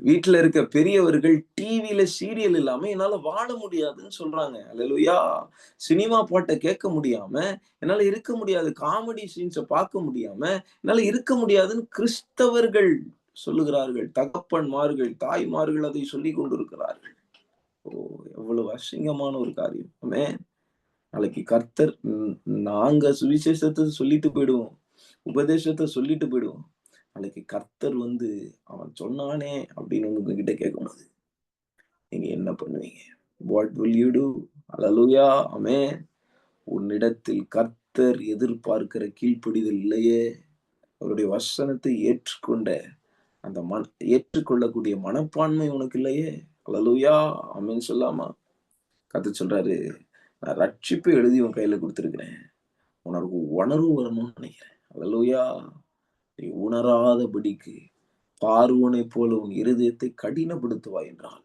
வீட்டுல இருக்க பெரியவர்கள் டிவில சீரியல் இல்லாம என்னால வாழ முடியாதுன்னு சொல்றாங்க. அல்லேலூயா. சினிமா பாட்டை கேட்க முடியாம என்னால இருக்க முடியாது, காமெடி சீன்ஸை பார்க்க முடியாம என்னால இருக்க முடியாதுன்னு கிறிஸ்தவர்கள் சொல்லுகிறார்கள். தகப்பன்மார்கள், தாய்மார்கள் அதை சொல்லி கொண்டிருக்கிறார்கள். ஓ, எவ்வளவு அசிங்கமான ஒரு காரியம். ஆமென். நாளைக்கு கர்த்தர் நாங்க சுவிசேஷத்தை சொல்லிட்டு போயிடுவோம், உபதேசத்தை சொல்லிட்டு போயிடுவோம். நாளைக்கு கர்த்தர் அவன் சொன்னானே அப்படின்னு உங்ககிட்ட கேட்கும்போது நீங்க என்ன பண்ணுவீங்க? What will you do? அல்லேலூயா. ஆமென். உன்னிடத்தில் கர்த்தர் எதிர்பார்க்கிற கீழ்ப்படிதல் இல்லையே. அவருடைய வசனத்தை ஏற்றுக்கொண்ட அந்த ஏற்றுக்கொள்ளக்கூடிய மனப்பான்மை உனக்கு இல்லையே. அல்லேலூயா. ஆமென் சொல்லாமா? கர்த்தர் சொல்றாரு, நான் ரட்சிப்பை எழுதி உன் கையில கொடுத்திருக்கிறேன், உனக்கு உணர்வு வரணும்னு நினைக்கிறேன். அல்லேலூயா. நீ உணராதபடிக்கு பார்வோனை போல உன் இருதயத்தை கடினப்படுத்துவாய் என்றால்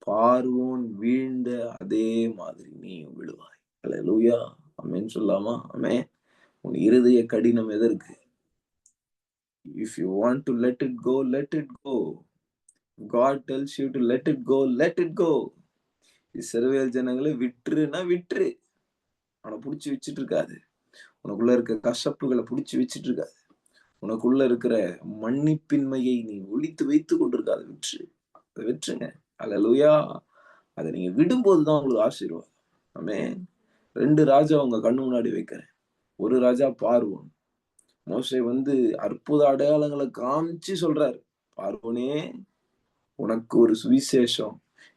பார்வோன் வீழ்ந்த அதே மாதிரி நீ விழுவாய். அல்லேலூயா. ஆமென் சொல்லாமா? ஆமென். உன் இருதய கடினம் எதற்கு? If you want to let it go, let it go. God tells you to let it go, let it go. இஸ்ரவேல் ஜனங்களை விட்டுருன்னா விட்டுரு. அவனை புடிச்சு வச்சிட்டு இருக்காது. உனக்குள்ள இருக்க கசப்புகளை புடிச்சு வச்சிட்டு இருக்காது. உனக்குள்ள இருக்கிற மன்னிப்பின்மையை நீ ஒழித்து வைத்துக் கொண்டிருக்காது. விட்டுருங்க. அல்லேலூயா. அதை நீங்க விடும்போதுதான் உங்களுக்கு ஆசீர்வாதம். ஆமென். 2 ராஜா உங்க கண்ணு முன்னாடி வைக்கிறேன். ஒரு ராஜா பார்வோன். மோசே அற்புத அடையாளங்களை காமிச்சு சொல்றாரு, பார்வோனே உனக்கு ஒரு சுவிசேஷம்,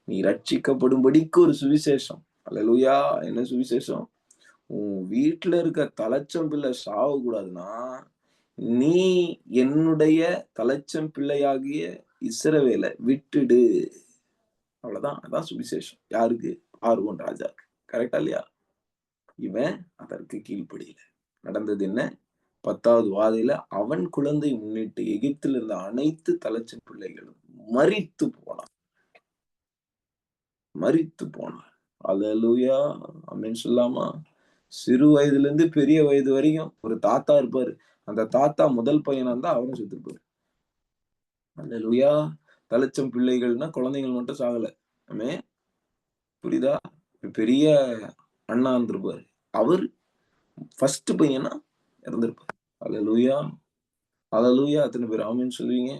நீ ரட்சிக்கப்படும்படிக்கு ஒரு சுவிசேஷம். அல்லேலூயா. என்ன சுவிசேஷம்? உன் வீட்டுல இருக்க தலைச்சம் பிள்ளை சாவக்கூடாதுன்னா, நீ என்னுடைய தலைச்சம் பிள்ளையாகிய இஸ்ரவேல விட்டுடு. அவ்வளவுதான். அதான் சுவிசேஷம். யாருக்கு? பார்வோன் ராஜாக்கு. கரெக்டா இல்லையா? இவன் அதற்கு கீழ்ப்படியல. நடந்தது என்ன? 10வது வாதையில அவன் குழந்தை முன்னிட்டு எகிப்தில் இருந்த அனைத்து தலைச்சம் பிள்ளைகளும் மரித்து போனான். மரித்து போனான். அல்லேலூயா. ஆமென் சொல்லாமா? சிறு வயதுல இருந்து பெரிய வயது வரைக்கும் ஒரு தாத்தா இருப்பாரு. அந்த தாத்தா முதல் பையனா இருந்தா அவரும் செத்துருப்பாரு. அல்லேலூயா. தலைச்சம் பிள்ளைகள்னா குழந்தைகள் மட்டும் சாகல. ஆமென். புரியுதா? பெரிய அண்ணா இருந்திருப்பாரு. அவர் ஃபர்ஸ்ட் பையனா இறந்திருப்பாரு. அல்லேலூயா. அல்லேலூயா. எத்தன பேர் ஆமென் சொல்லுவீங்க?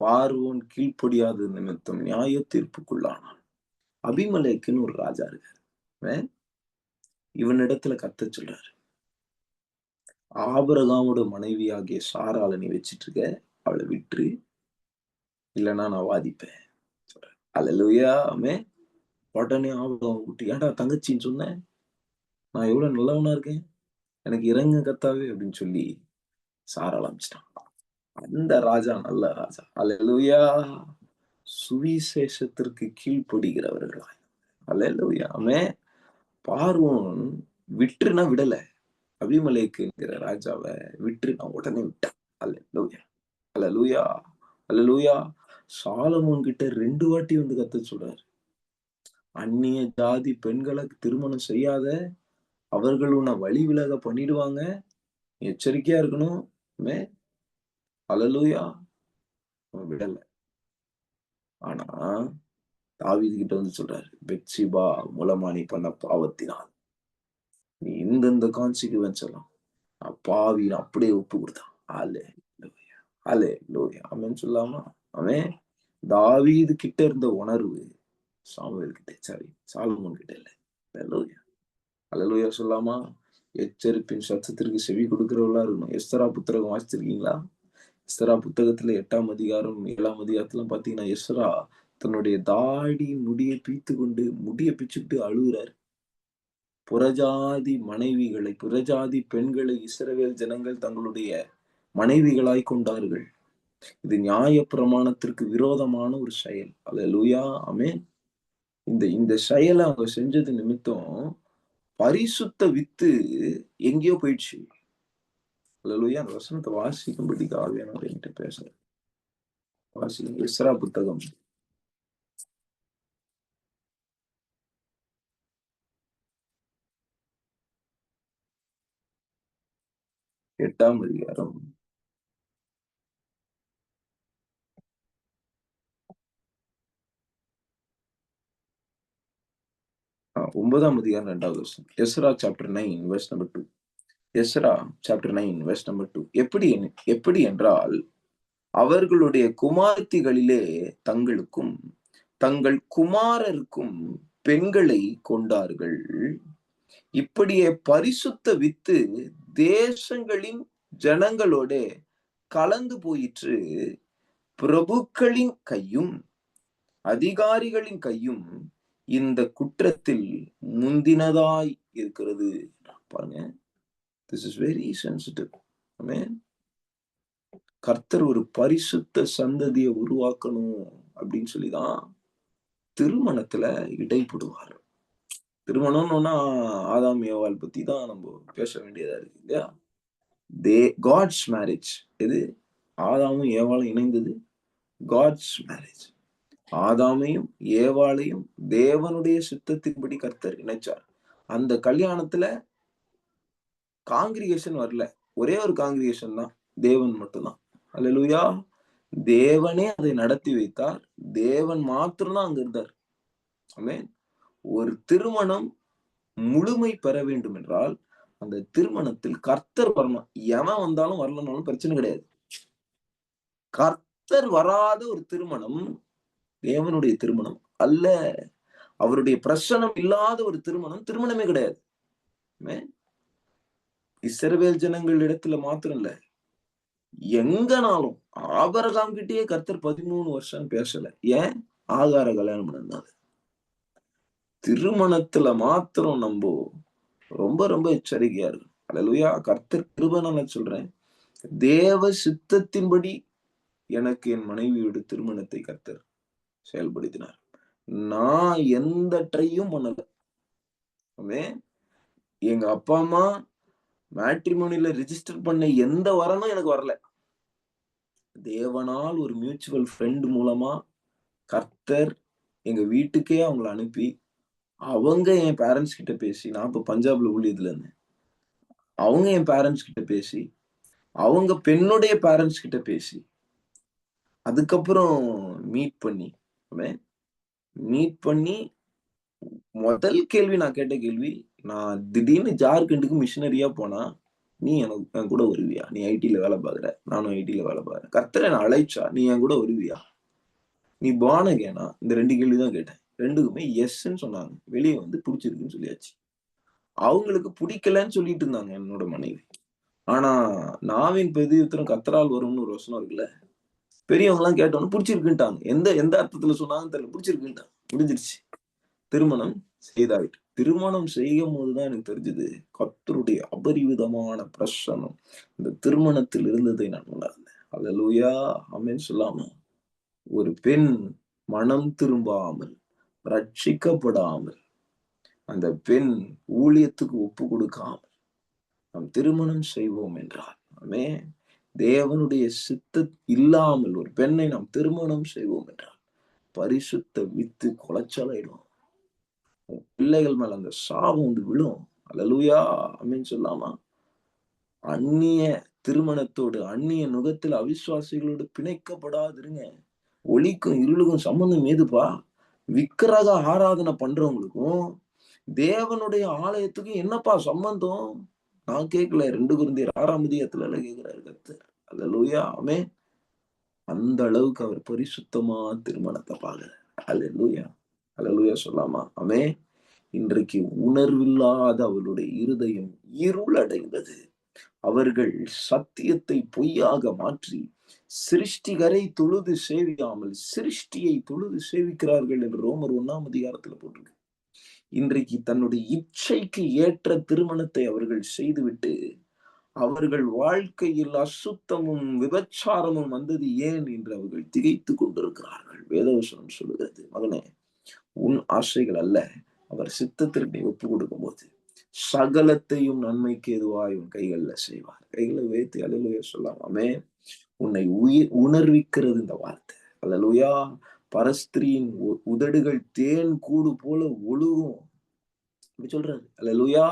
பார்வோன் கீழ்ப்படியாத நிமித்தம் நியாய தீர்ப்புக்குள்ளானான். அபிமெலேக்குன்னு ஒரு ராஜா இருக்காரு. அவன் இவனிடத்துல கர்த்தர் சொல்றாரு, ஆபிரகாமோட மனைவியாகிய சாராள நீ வச்சிட்டு இருக்க, அவளை விட்டுரு, இல்லன்னா நான் வாதிப்பேன் சொல்றாரு. அல்லேலூயா. ஆமென். உடனே ஆபிரகாம் விட்டு, ஏன்டா தங்கச்சின்னு சொன்ன? நான் எவ்வளவு நல்லவனா இருக்கேன், எனக்கு இறங்கு கர்த்தாவே அப்படின்னு சொல்லி சாராள அனுப்பிச்சிட்டான். அந்த ராஜா நல்ல ராஜா. அல்லேலூயா. சுவிசேஷத்திற்கு கீழ்ப்படிகிறவர்களாய். அல்லேலூயா. ஆமென். பார்வோன் விட்டுருனா விடல. அபிமெலேக்குங்கிற ராஜாவ விட்டுரு நான் உடனே விட்டான். அல்லேலூயா. அல்லேலூயா. அல்லேலூயா. சாலமோன் கிட்ட 2 வாட்டி வந்து கர்த்தர் சொல்றாரு. அந்நிய ஜாதி பெண்களை திருமணம் செய்யாத, அவர்கள் உன்னை வழி விலக பண்ணிடுவாங்க. எச்சரிக்கையா இருக்கணும். ஆமென். அல்லேலூயா. அவன் விடல. ஆனா தாவீது கிட்ட வந்து சொல்றாரு, பெத்ஷிபா மூலமா நீ பண்ண பாவத்தினால் நீ இந்த கான்சிக்வென்ஸ் எல்லாம் பாவின்னு அப்படியே ஒப்பு கொடுத்தான். அல்லேலூயா. அல்லேலூயா. ஆமென் சொல்லாமா? அவன் தாவீது கிட்ட இருந்த உணர்வு சாமுவேல் கிட்ட, சாரி சாலமோன் கிட்ட இல்ல. அல்லேலூயா. அல்லேலூயா சொல்லாமா? எச்சரிப்பின் சத்தத்திற்கு செவி கொடுக்கிறவர்களா இருக்கணும். எஸ்தரா புத்தகம் வாசிச்சிருக்கீங்களா? எஸ்தரா புத்தகத்துல 8ஆம் அதிகாரம் 7ஆம் அதிகாரத்துல பாத்தீங்கன்னா, எஸ்தரா தன்னுடைய தாடி முடிய பீத்து கொண்டு முடிய பிச்சுட்டு அழுகுறாரு. புறஜாதி மனைவிகளை, புறஜாதி பெண்களை இஸ்ரவேல் ஜனங்கள் தங்களுடைய மனைவிகளாய் கொண்டார்கள். இது நியாய பிரமாணத்திற்கு விரோதமான ஒரு செயல். அல்லேலூயா. ஆமென். இந்த செயலை அவங்க செஞ்சது நிமித்தம் பரிசுத்த வித்து எங்கேயோ போயிடுச்சு. அல்லேலூயா. அந்த வசனத்தை வாசிக்கும்படி ஆவியானவர் என்கிட்ட பேசுறார். வாசிங்க. எஸ்றா புத்தகம் 8ஆம் அதிகாரம் 9ஆம் அதிகாரம் 2வது வசனம். Ezra chapter 9 verse number 2. Ezra chapter 9 verse number 2. எப்படி என்றால், அவர்களுடைய குமாரத்திகளிலே தங்களுக்கும் தங்கள் குமாரருக்கும் பெண்களை கொண்டார்கள். இப்படியே பரிசுத்த வித்து தேசங்களின் ஜனங்களோட கலந்து போயிற்று. பிரபுக்களின் கையும் அதிகாரிகளின் கையும் இந்த குற்றத்தில் முந்தினதாய் இருக்கிறது. பாருங்க, திஸ் இஸ் வெரி சென்சிட்டிவ். ஆமென். கர்த்தர் ஒரு பரிசுத்த சந்ததியை உருவாக்கணும் அப்படின்னு சொல்லிதான் திருமணத்துல இடைப்படுவார். திருமணம்னா ஆதாம் ஏவாள் பத்தி தான் நம்ம பேச வேண்டியதா இருக்கு இல்லையா? God's marriage. எது? ஆதாமும் ஏவாளும் இணைந்தது காட்ஸ் மேரேஜ். ஆதாமையும் ஏவாளையும் தேவனுடைய சித்தத்தின்படி கர்த்தர் இணைச்சார். அந்த கல்யாணத்துல காங்கிரிகேஷன் வரல. ஒரே ஒரு காங்கிரிகேஷன் தான், தேவன் மட்டும்தான். அல்லேலூயா. தேவனே அதை நடத்தி வைத்தார். தேவன் மாத்திரம்தான் அங்க இருந்தார். ஆமென். ஒரு திருமணம் முழுமை பெற வேண்டும் என்றால் அந்த திருமணத்தில் கர்த்தர் வரணும். எவன் வந்தாலும் வரலனாலும் பிரச்சனை கிடையாது. கர்த்தர் வராத ஒரு திருமணம் தேவனுடைய திருமணம் அல்ல. அவருடைய பிரசனம் இல்லாத ஒரு திருமணம் திருமணமே கிடையாது. இஸ்ரவேல் ஜனங்கள் இடத்துல மாத்திரம் இல்ல, எங்கனாலும் ஆபிரகாம் கிட்டயே கர்த்தர் 13 வருஷம் பேசல. ஏன்? ஆகார கல்யாணம் பண்ணாரு. திருமணத்துல மாத்திரம் நம்ம ரொம்ப ரொம்ப எச்சரிக்கையா இருக்கும். அல்லேலூயா. கர்த்தர் கிருபை, நான் சொல்றேன். தேவ சித்தத்தின்படி எனக்கு என் மனைவியோட திருமணத்தை கர்த்தர் செயல்படுத்தினார். நான் எந்த ட்ரையும் பண்ணல. ஆமென். எங்க அப்பா, அம்மா மேட்ரிமோனில ரிஜிஸ்டர் பண்ண எந்த வரனும் எனக்கு வரல. தேவனால் ஒரு மியூச்சுவல் ஃப்ரெண்ட் மூலமா கர்த்தர் எங்க வீட்டுக்கே அவங்கள அனுப்பி, அவங்க என் பேரண்ட்ஸ் கிட்ட பேசி, நான் இப்ப பஞ்சாப்ல ஊழியத்துல இருந்தேன். அவங்க என் பேரண்ட்ஸ் கிட்ட பேசி, அவங்க பெண்ணுடைய பேரண்ட்ஸ் கிட்ட பேசி, அதுக்கப்புறம் மீட் பண்ணி, ஆமென். மீட் பண்ணி முதல் கேள்வி நான் கேட்ட கேள்வி, நான் திடீர்னு ஜார்க்கண்டுக்கு மிஷனரியா போனா, நீ என் கூட வருவியா? நீ ஐடில வேலை பார்க்குற. நானும் ஐடில வேலை பார்க்குறேன். கர்த்தர் என்ன அழைச்சா, நீ என் கூட வருவியா? நீ பார்ன் அகைனா? இந்த 2 கேள்வி தான் கேட்டேன். 2க்குமே எஸ்ன்னு சொன்னாங்க. வெளிய வந்து புடிச்சிருக்குன்னு சொல்லியாச்சு. அவங்களுக்கு புடிக்கலன்னு சொல்லிட்டு இருந்தாங்க என்னோட மனைவி. ஆனா, நாவின் பிரதியுத்தரம் கர்த்தரால் வரும்னு ஒரு வசனம் இருக்குல்ல. பெரியவங்கலாம் கேட்டோனே புடிச்சிருக்குன்ட்டாங்க. எந்த எந்த அர்த்தத்துல சொன்னாங்கன்னு தெரியல. புடிச்சிருக்குன்ட்டாங்க. முடிஞ்சிருச்சு. திருமணம் செய்தாயிற்று. திருமணம் செய்யும்போது தான் எனக்கு தெரிஞ்சது, கர்த்தருடைய அபரிவிதமான பிரசன்னம் இந்த திருமணத்தில் இருந்ததை நான் உணர்ந்தேன். அல்லேலூயா! ஆமென் சொல்லாமா? ஒரு பெண் மனம் திரும்பாமல், ரட்சிக்கப்படாமல், அந்த பெண் ஊழியத்துக்கு ஒப்பு கொடுக்காமல், நாம் திருமணம் செய்வோம் என்றால், ஆமென். தேவனுடைய சித்தம் இல்லாமல் ஒரு பெண்ணை நாம் திருமணம் செய்வோம் என்றால், பரிசுத்த வித்து குலைச்சலாயிடும். பிள்ளைகள் மேல அந்த சாபம் வந்து விழும். அல்லேலூயா! ஆமென் சொல்லாமா? அந்நிய திருமணத்தோடு, அந்நிய நுகத்தில் அவிசுவாசிகளோடு பிணைக்கப்படாதிருங்க. ஒளிக்கும் இருளுக்கும் சம்பந்தம் ஏதுப்பா? விக்கிரக ஆராதனை பண்றவங்களுக்கும், தேவனுடைய ஆலயத்துக்கும் என்னப்பா சம்பந்தம்? நான் கேட்கல. 2 கொரிந்தியர் 6ஆம் அதிகாரத்துல கேட்கிறாரு கர்த்தர். அல்லேலூயா! ஆமென். அந்த அளவுக்கு அவர் பரிசுத்தமா திருமணத்தை பார்க்கிறார். அல்லேலூயா! அல்லேலூயா சொல்லாமா? ஆமென். இன்றைக்கு உணர்வில்லாத அவளுடைய இருதயம் இருளடைந்தது. அவர்கள் சத்தியத்தை பொய்யாக மாற்றி, சிருஷ்டிகரை தொழுது சேவியாமல் சிருஷ்டியை தொழுது சேவிக்கிறார்கள் என்று ரோமர் 1ஆம் அதிகாரத்துல போட்டிருக்கு. இன்றைக்கு தன்னுடைய இச்சைக்கு ஏற்ற திருமணத்தை அவர்கள் செய்துவிட்டு, அவர்கள் வாழ்க்கையில் அசுத்தமும் விபச்சாரமும் வந்தது ஏன் என்று அவர்கள் திகைத்துக் கொண்டிருக்கிறார்கள். வேதவசனம் சொல்லுகிறது, மகனே, உன் ஆசைகள் அல்ல, அவர் சித்தத்திற்கு நீ ஒப்பு கொடுக்கும் போது சகலத்தையும் நன்மைக்கு எதுவாய் உன் கைகள்ல செய்வார். கைகளை வைத்து அல்லேலூயா சொல்லாமே. உன்னை உணர்விக்கிறது இந்த வார்த்தை. அல்லேலூயா. பரஸ்திரியின் உதடுகள் தேன் கூடு போல ஒழுகும் அப்படி சொல்றாரு. அல்லேலூயா.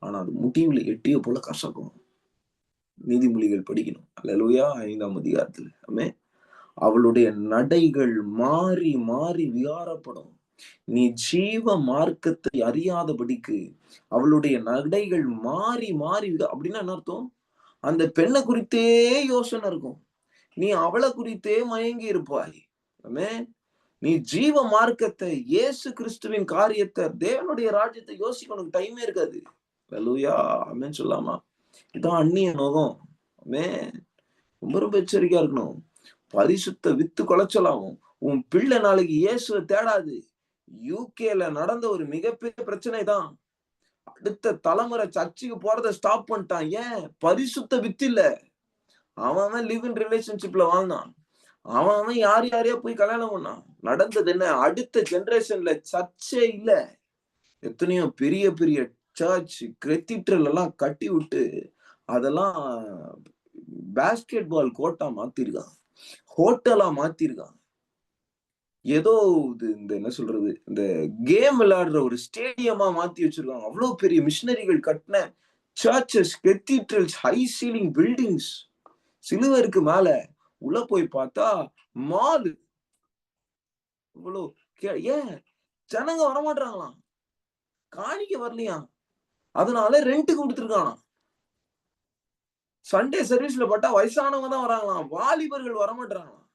ஆனா அது முடிவுல எட்டிய போல கசக்கும். நீதிமொழிகள் படிக்கணும். அல்லேலூயா. 5ஆம் அதிகாரத்துல. ஆமென். அவளுடைய நடைகள் மாறி மாறி விகாரப்படும். நீ ஜீவ மார்க்கத்தை அறியாதபடிக்கு அவளுடைய நடைகள் மாறி மாறி அப்படின்னா என்ன அர்த்தம்? அந்த பெண்ணை குறித்தே யோசனை இருக்கும். நீ அவளை குறித்தே மயங்கி இருப்பாய். ஆமென். நீ ஜீவ மார்க்கத்தை, இயேசு கிறிஸ்துவின் காரியத்தை, தேவனுடைய ராஜ்யத்தை யோசிக்க உனக்கு டைமே இருக்காது. அல்லேலூயா. ஆமென் சொல்லாமா? இதான் அந்நிய நோகம். ஆமென். ரொம்ப ரொம்ப எச்சரிக்கையா இருக்கணும். பரிசுத்த வித்து குலைச்சலாகும். உன் பிள்ளை நாளைக்கு இயேசுவை தேடாது. யூகேல நடந்த ஒரு மிகப்பெரிய பிரச்சனை தான். அடுத்த தலைமுறை சர்ச்சுக்கு போறதை ஸ்டாப் பண்ணிட்டான். ஏன்? பரிசுத்த வித்து இல்ல. அவன் லிவ் இன் ரிலேஷன்ஷிப்ல வாழ்ந்தான். அவன் யார் யாரையா போய் கல்யாணம் பண்ணான். நடந்தது என்ன? அடுத்த ஜெனரேஷன்ல சர்ச்சே இல்ல. எத்தனையோ பெரிய பெரிய சர்ச் கத்தீட்ரல் எல்லாம் கட்டி விட்டு அதெல்லாம் பாஸ்கெட் பால் கோர்ட்டா மாத்திருக்கான். ஹோட்டலா மாத்திருக்கான். ஏதோ இந்த என்ன சொல்றது, இந்த கேம் விளையாடுற ஒரு ஸ்டேடியமா மாத்தி வச்சிருக்காங்க. அவ்வளவு பெரிய மிஷனரிகள் கட்டின சர்ச்சஸ், கத்தீட்ரல்ஸ், ஹை சீலிங் பில்டிங்ஸ், சிலுவருக்கு மேல உள்ள போய் பார்த்தா மால். இவ்வளவு ஏன் ஜனங்க வரமாட்டாங்களாம், காணிக்க வரலையா, அதனால ரெண்ட்டுக்கு கொடுத்துருக்கான். சண்டே சர்வீஸ்ல பார்த்தா வயசானவங்க தான் வராங்களாம், வாலிபர்கள் வரமாட்டாங்களாம்.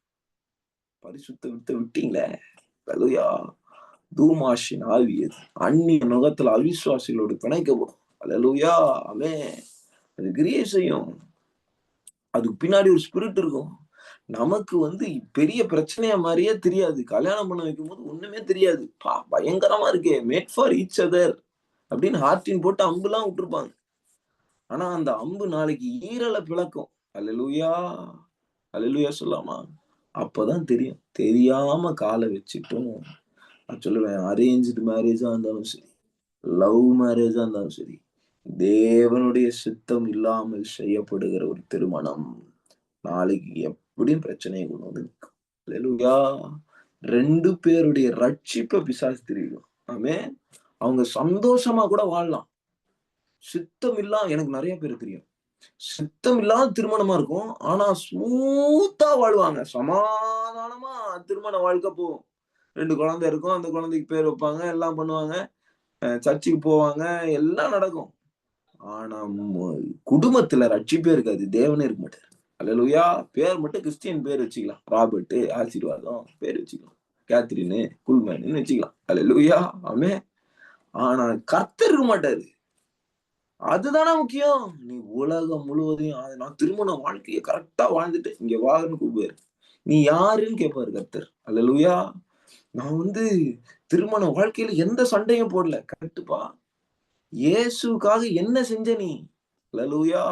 பரிசுத்த விட்டு விட்டீங்களே. அல்லேலூயா. தூமாஷின் ஆவி அது அந்நிய நுகத்துல அவிசுவாசிகளோடு பிணைக்கப்படும். அல்லேலூயா. ஆமென். அது கிரியை செய்யும். அதுக்கு பின்னாடி ஒரு ஸ்பிரிட் இருக்கும். நமக்கு வந்து பெரிய பிரச்சனையா மாதிரியே தெரியாது. கல்யாணம் பண்ண வைக்கும்போது ஒண்ணுமே தெரியாது. பயங்கரமா இருக்கே. Made for each other. அப்படின்னு ஹார்டின் போட்டு அம்புலாம் விட்டுருப்பாங்க. ஆனா அந்த அம்பு நாளைக்கு ஈரலை பிளக்கும். அல்லேலூயா, அல்லேலூயா சொல்லாமா? அப்பதான் தெரியும். தெரியாம கால வச்சுட்டும் நான் சொல்லுவேன், அரேஞ்ச்டு மேரேஜா இருந்தாலும் சரி, லவ் மேரேஜா இருந்தாலும் சரி, தேவனுடைய சித்தம் இல்லாமல் செய்யப்படுகிற ஒரு திருமணம் நாளைக்கு எப்படியும் பிரச்சனையை கொண்டு வந்து நிக்கும். அல்லேலூயா. 2 பேருடைய ரட்சிப்ப பிசாசு திருடிடும். ஆமென். அவங்க சந்தோஷமா கூட வாழலாம். சித்தம் இல்லாம எனக்கு நெறைய பேர் தெரியும். சித்தம் இல்லாத திருமணமா இருக்கும். ஆனா ஸ்மூத்தா வாழ்வாங்க. சமாதானமா திருமண வாழ்க்கை போகும். 2 குழந்தை இருக்கும். அந்த குழந்தைக்கு பேர் வைப்பாங்க. எல்லாம் பண்ணுவாங்க. சர்ச்சுக்கு போவாங்க. எல்லாம் நடக்கும். ஆனா குடும்பத்துல ரட்சிப்பே இருக்காது. தேவனே இருக்க மாட்டாரு. அல்லேலூயா! பேர் மட்டும் கிறிஸ்டியன் பேர் வச்சுக்கலாம். ராபர்ட், ஆசீர்வாதம் பேர் வச்சுக்கலாம். கேத்ரின், குல்மேன்னு வச்சுக்கலாம். அல்லேலூயா! ஆமென். ஆனா கர்த்தர் இருக்க மாட்டாரு. அதுதானே முக்கியம். நீ உலகம் முழுவதையும் நான் திருமண வாழ்க்கைய கரெக்ட்டா வாழ்ந்துட்டு, இங்க வான்னு கூப்பிடுவாரு. நீ யாருன்னு கேட்பாரு கர்த்தர். அல்லேலூயா! நான் திருமண வாழ்க்கையில எந்த சண்டையும் போடல. கரெக்ட்டுப்பா. இயேசுவுக்காக என்ன செஞ்ச நீ? அல்லேலூயா!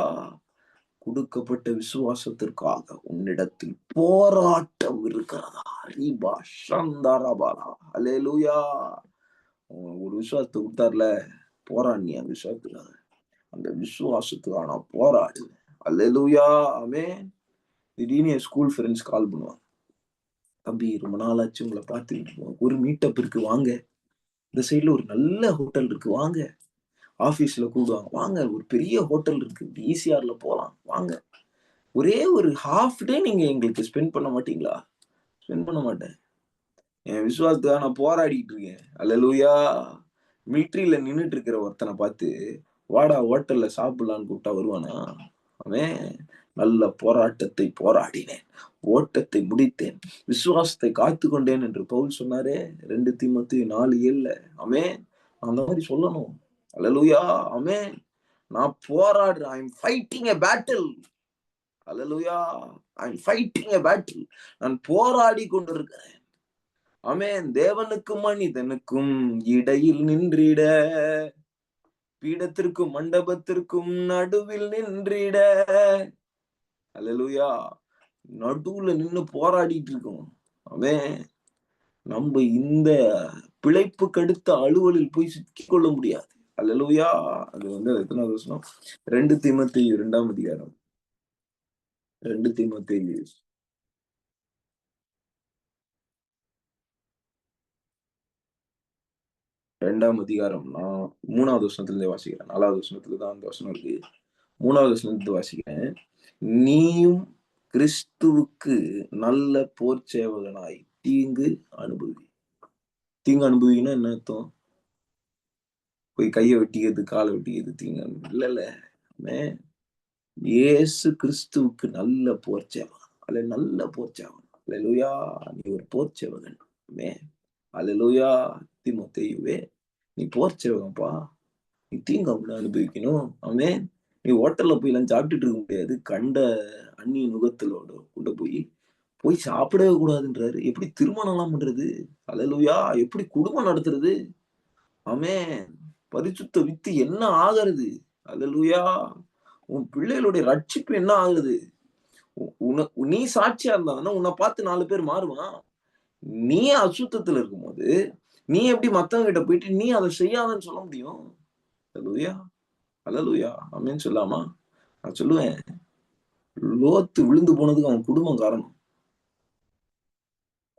கொடுக்கப்பட்ட விசுவாசத்திற்காக உன்னிடத்தில் போராட்டம் இருக்கிறதா? ரீபா ஷந்தரபாலா. அல்லேலூயா! ஒரு விசுவாசத்த குடுத்தார்ல, போராடு அந்த விசுவாசத்துக்காக. அந்த விசுவாசத்துக்காக நான் போராடுவேன். அல்லேலூயா! ஆமென். திடீர்னு என் ஸ்கூல் ஃபிரெண்ட்ஸ் கால் பண்ணுவாங்க. "தம்பி ரொம்ப நாள் ஆச்சு உங்கள பார்த்து. ஒரு மீட்டப் இருக்கு வாங்க. இந்த சைடுல ஒரு நல்ல ஹோட்டல் இருக்கு வாங்க." ஆபீஸ்ல கூப்பிடுவாங்க. "வாங்க ஒரு பெரிய ஹோட்டல் இருக்கு. ஈசிஆர்ல போலாம். வாங்க. ஒரே ஒரு ஹால்ஃப் டே நீங்க எங்களுக்கு ஸ்பெண்ட் பண்ண மாட்டீங்களா?" ஸ்பெண்ட் பண்ண மாட்டேன். என் விசுவாசத்துக்காக நான் போராடிட்டு இருக்கேன். அல்லேலூயா! மிலிட்டரில நின்னுட்டு இருக்கிற ஒருத்தன பார்த்து, "வாடா ஹோட்டல்ல சாப்பிடலான்னு" கூப்பிட்டா வருவானா? அவன் நல்ல போராட்டத்தை போராடினேன். ஓட்டத்தை முடித்தேன். விசுவாசத்தை காத்துக்கொண்டேன் என்று பவுல் சொன்னாரே 2 தீமோத்தேயு 4:7ல. ஆமென். அந்த மாரி சொல்லணும். அல்லேலூயா! ஆமென். நான் போராடுறேன். I am fighting a battle. அல்லேலூயா! I am fighting a battle. நான் போராடி கொண்டிருக்கிறேன். ஆமென். தேவனுக்கும் மனிதனுக்கும் இடையில் நின்றிட, பீடத்திற்கும் மண்டபத்திற்கும் நடுவில் நின்றிட. அல்லேலூயா! நடுவுல நின்னு போராடிட்டு இருக்கோம். ஆமென். நம்ப இந்த பிழைப்புக்கு அடுத்த அலுவலில் போய் சிக்கிக்கொள்ள முடியாது. அல்லேலூயா! அது எத்தனாவது வசனம்? 2 தீமோத்தேயு 2ஆம் அதிகாரம். 2 தீமோத்தேயு 2ஆம் அதிகாரம். நான் 3வது வசனத்திலிருந்தே வாசிக்கிறேன். 4வது வசனத்தில தான் அந்த வசனம் இருக்கு. 3வது வசனத்திலிருந்து வாசிக்கிறேன். நீயும் கிறிஸ்துவுக்கு நல்ல போர்ச்சேவகனாய் தீங்கு அனுபவி. தீங்கு அனுபவின்னா என்ன அர்த்தம்? போய் கைய வெட்டிக்கிறது, கால வெட்டிக்கிறது தீங்கு இல்லல்ல. ஆமென். இயேசு கிறிஸ்துவுக்கு நல்ல போர்ச்சேவகன். நல்ல போர்ச்சேவகன். அல்லேலூயா! நீ ஒரு போர்ச்சேவகன். ஆமென். அல்லேலூயா! தீமோத்தேயுவே, நீ போர்ச்சேவகன்ப்பா. நீ தீங்கு அனுபவிக்கணும். ஆமென். நீ ஹோட்டல்ல போய்லாம் சாப்பிட்டுட்டு இருக்க முடியாது. கண்ட அந்நிய நுகத்தலோட கூட போய் சாப்பிடவே கூடாதுன்றாரு. எப்படி திருமணம்லாம் பண்றது? அல்லேலூயா! எப்படி குடும்பம் நடத்துறது? ஆமென். பரிசுத்த வித்து என்ன ஆகுறது? அல்லேலூயா! உன் பிள்ளைகளுடைய ரட்சிப்பு என்ன ஆகுது? உ உன நீ சாட்சியா இருந்தாதானே உன்ன பார்த்து 4 பேர் மாறுவான். நீ அசுத்தத்துல இருக்கும்போது, நீ எப்படி மத்தவங்க கிட்ட போயிட்டு நீ அத செய்யாதன்னு சொல்ல முடியும்? அல்லேலூயா! அல்லேலூயா! ஆமென் சொல்லாமா? நான் சொல்லுவேன், லோத்து விழுந்து போனதுக்கு அவன் குடும்பம் காரணம்.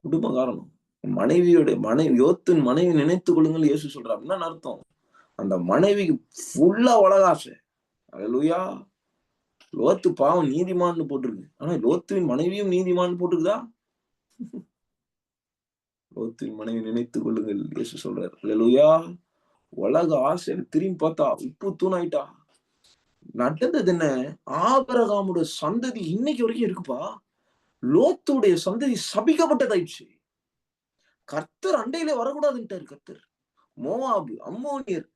குடும்பம் காரணம். யோத்தின் மனைவி நினைத்துக் கொள்ளுங்கள் இயேசு சொல்றார். என்னன்னு அர்த்தம்? அந்த மனைவிக்கு ஃபுல்லா உலக ஆசை. அல்லேலூயா! லோத்து பாவம் நீதிமான்னு போட்டிருக்கு. ஆனா லோத்துவின் மனைவியும் நீதிமான்னு போட்டிருக்குதா? லோத்துவின் மனைவி நினைத்துக் கொள்ளுங்கள் இயேசு சொல்றார். அல்லேலூயா! உலக ஆசையில திரும்பி பார்த்தா உப்பு தூணாயிட்டா. நடந்தது என்ன? ஆபிரகாமுடைய சந்ததி இன்னைக்கு வரைக்கும் இருக்குப்பா. லோத்துடைய சந்ததி சபிக்கப்பட்டதாயிடுச்சு. கர்த்தர் அண்டையிலே வரக்கூடாதுன்ட்டாரு கர்த்தர். மோவாபு, அம்மோனியர்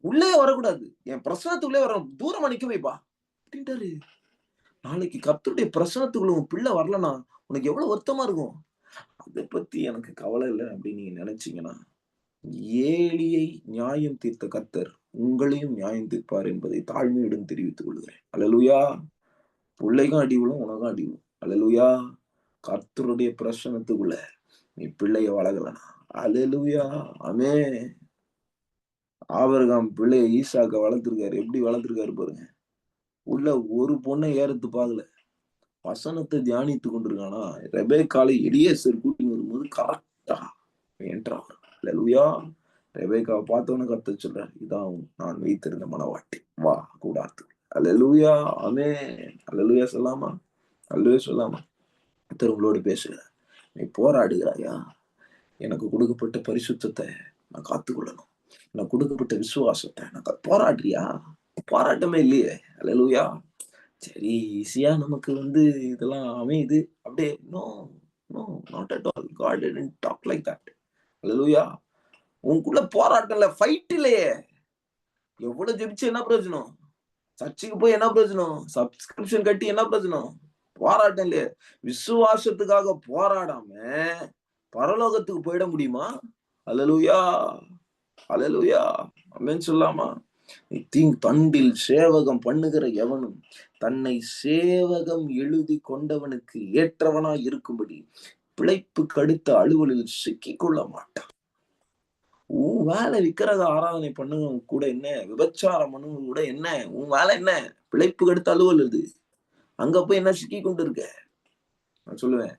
உள்ளே வரக்கூடாது. என் பிரசனத்துக்குள்ளே வர தூரமா நிக்க வைப்பா அப்டின்ட்டாரு. நாளைக்கு கர்த்தருடைய பிரசனத்துக்குள்ள உன் பிள்ளை வரலன்னா, உனக்கு எவ்வளவு வருத்தமா இருக்கும்? அத பத்தி எனக்கு கவலை இல்ல அப்டின்னு நீங்க நெனச்சீங்கன்னா, ஏலியை நியாயம் தீர்த்த கர்த்தர் உங்களையும் நியாயம் தீர்ப்பார் என்பதை தாழ்மையுடன் தெரிவித்துக் கொள்கிறேன். அல்லேலூயா. பிள்ளைக்கும் அடி விழும், உனக்கும் அடி விழும். அல்லேலூயா. கர்த்தருடைய பிரசனத்துக்குள்ள நீ பிள்ளைய வளர்க்கலனா, அல்லேலூயா. ஆமென். ஆபிரகாம் பிள்ளைய ஈசாக்க வளர்த்திருக்காரு. எப்படி வளர்த்திருக்காரு பாருங்க. உள்ள ஒரு பொண்ணை ஏறத்து பார்க்கல. வசனத்தை தியானித்துக் கொண்டிருக்கானா. ரெபெக்காளை எலியேசர் கூட்டி வரும்போது கரெக்டா என்றார். அல்லேலூயா. ரெபெக்காவை பார்த்தவொன்னே கர்த்தர் சொல்றார், இதான் நான் வைத்திருந்த மணவாட்டி, வா கூடாது. அல்லேலூயா. ஆமென். அல்லேலூயா சொல்லாமா? அல்லேலூயா சொல்லாமா? கர்த்தர் உங்களோடு பேசுகிறார். நீ போராடுகிறாயா? எனக்கு கொடுக்கப்பட்ட பரிசுத்தத்தை நான் காத்துக்கொள்ளணும். எனக்கு கொடுக்கப்பட்ட விசுவாசத்தை நான் போராடுறியா? போராட்டமே இல்லையே. அல்லேலூயா. சரி, ஈஸியா நமக்கு இதெல்லாம் அமையுது. அப்படியே no, no, not at all. God didn't talk like that. அல்லேலூயா. உனக்குள்ள போராட்டம் இல்ல, ஃபைட் இல்லையே. எவ்வளவு ஜெபிச்சு என்ன பிரயோஜனம்? சர்ச்சுக்கு போய் என்ன பிரயோஜனம்? சப்ஸ்கிரிப்ஷன் கட்டி என்ன பிரயோஜனம்? போராட்டம் இல்லையே. விசுவாசத்துக்காக போராடாம பரலோகத்துக்கு போயிட முடியுமா? அல்லேலூயா. அல்லேலூயா. ஆமென் சொல்லாமா? தண்டில் சேவகம் பண்ணுகிற எவனும் தன்னை சேவகம் எழுதி கொண்டவனுக்கு ஏற்றவனாய் இருக்கும்படி பிழைப்பு கடுத்த அலுவலில் சிக்கிக் கொள்ள மாட்டான். உன் வேலை விக்கிரக ஆராதனை பண்ணுங்க கூட என்ன, விபச்சாரம் பண்ணுங்க கூட என்ன, உன் வேலை என்ன? பிழைப்பு கடுத்த அலுவல் இது. அங்க போய் என்ன சிக்கி கொண்டு இருக்க? நான் சொல்லுவேன்,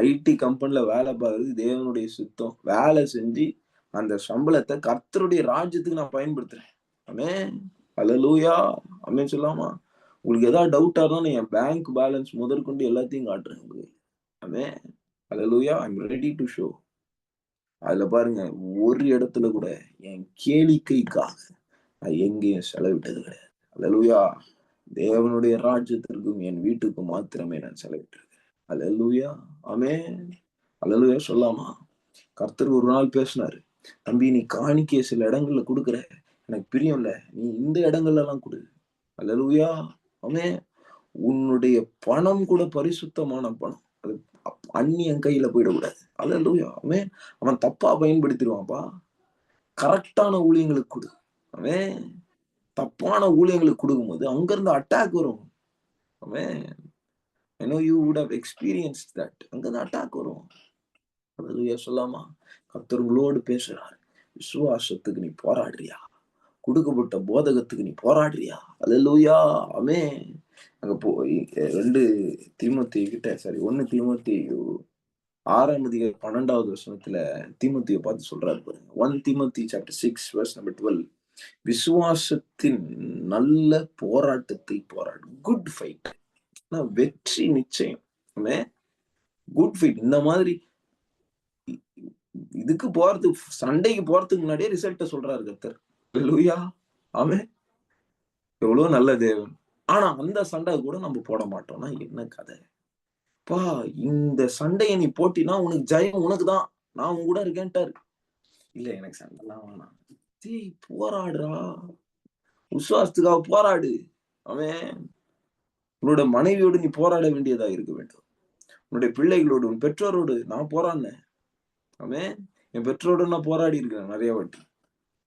ஐடி கம்பெனில வேலை பார்க்கறது தேவனுடைய சுத்தம். வேலை செஞ்சு அந்த சம்பளத்தை கர்த்தருடைய ராஜ்யத்துக்கு நான் பயன்படுத்துறேன். ஆமென். அல்லேலூயா. ஆமென் சொல்லாமா? உங்களுக்கு ஏதாவது டவுட்டா இருந்தா என் பேங்க் பேலன்ஸ் முதற்கொண்டு எல்லாத்தையும் காட்டுறேன் உங்களுக்கு. ஆமென். அல்லேலூயா. I am ready to show. அதுல பாருங்க, ஒரு இடத்துல கூட என் கேளிக்கைக்காக நான் எங்கேயும் செலவிட்டது கிடையாது. அல்லேலூயா. தேவனுடைய ராஜ்யத்திற்கும் என் வீட்டுக்கும் மாத்திரமே நான் செலவிட்டிருக்கிறேன். அல்லேலூயா. ஆமென். அல்லேலூயா சொல்லாமா? கர்த்தர் ஒரு நாள் பேசினாரு, தம்பி நீ காணிக்கைய சில இடங்கள்ல கொடுக்குற, எனக்கு பிரியம் இல்ல, நீ இந்த இடங்கள்ல எல்லாம் கொடு. அல்லேலூயா. ஆமென். உன்னுடைய பணம் கூட பரிசுத்தமான பணம். அது அந்நியன் கையில போயிடக்கூடாது. அல்லேலூயா. ஆமென். அவன் தப்பா பயன்படுத்திடுவான்ப்பா. கரெக்டான ஊழியங்களுக்கு கொடு. ஆமென். தப்பான ஊழியங்களுக்கு கொடுக்கும்போது அங்கிருந்து அட்டாக் வரும். ஆமென். I know you would have experienced that. அங்கிருந்து அட்டாக் வரும். அல்லேலூயா சொல்லாமா? கர்த்தர் உங்களோடு பேசுறார். விசுவாசத்துக்கு நீ போராடுறியா? கொடுக்கப்பட்ட போதகத்துக்கு நீ போராடுறியா? அல்லேலூயா. ஆமென். அங்க போய் 2 தீமோத்தேயு கிட்ட 1 தீமோத்தேயு 6ஆம் அதிகாரம் 12வது வசனத்துல தீமோத்தேயுவை பார்த்து சொல்றாரு பாருங்க. 1 Timothy chapter 6 verse number 12. விசுவாசத்தின் நல்ல போராட்டத்தை போராடு. Good fight. வெற்றி நிச்சயம். ஆமென். Good fight. இந்த மாதிரி இதுக்கு போறதுக்கு, சண்டைக்கு போறதுக்கு முன்னாடியே ரிசல்ட்ட சொல்றாரு கர்த்தர். அல்லேலூயா. ஆமென். எவ்வளவு நல்ல தேவன். ஆனா அந்த சண்டை கூட நம்ம போட மாட்டோம்னா என்ன கதை? பா, இந்த சண்டைய நீ போட்டினா உனக்கு ஜெயம் உனக்கு தான். நான் உன் கூட இருக்கேன்ட்டாரு. இல்ல எனக்கு சண்டைலாம் வேணாம். டேய் போராடுறா. விசுவாசத்துக்காக போராடு. ஆமென். உன்னோட மனைவியோடு நீ போராட வேண்டியதா இருக்க வேண்டும். உன்னுடைய பிள்ளைகளோடு, உன் பெற்றோரோடு நான் போராடினேன். ஆமென். என் பெற்றோரோடு நான் போராடி இருக்கிறேன் நிறைய வாட்டி.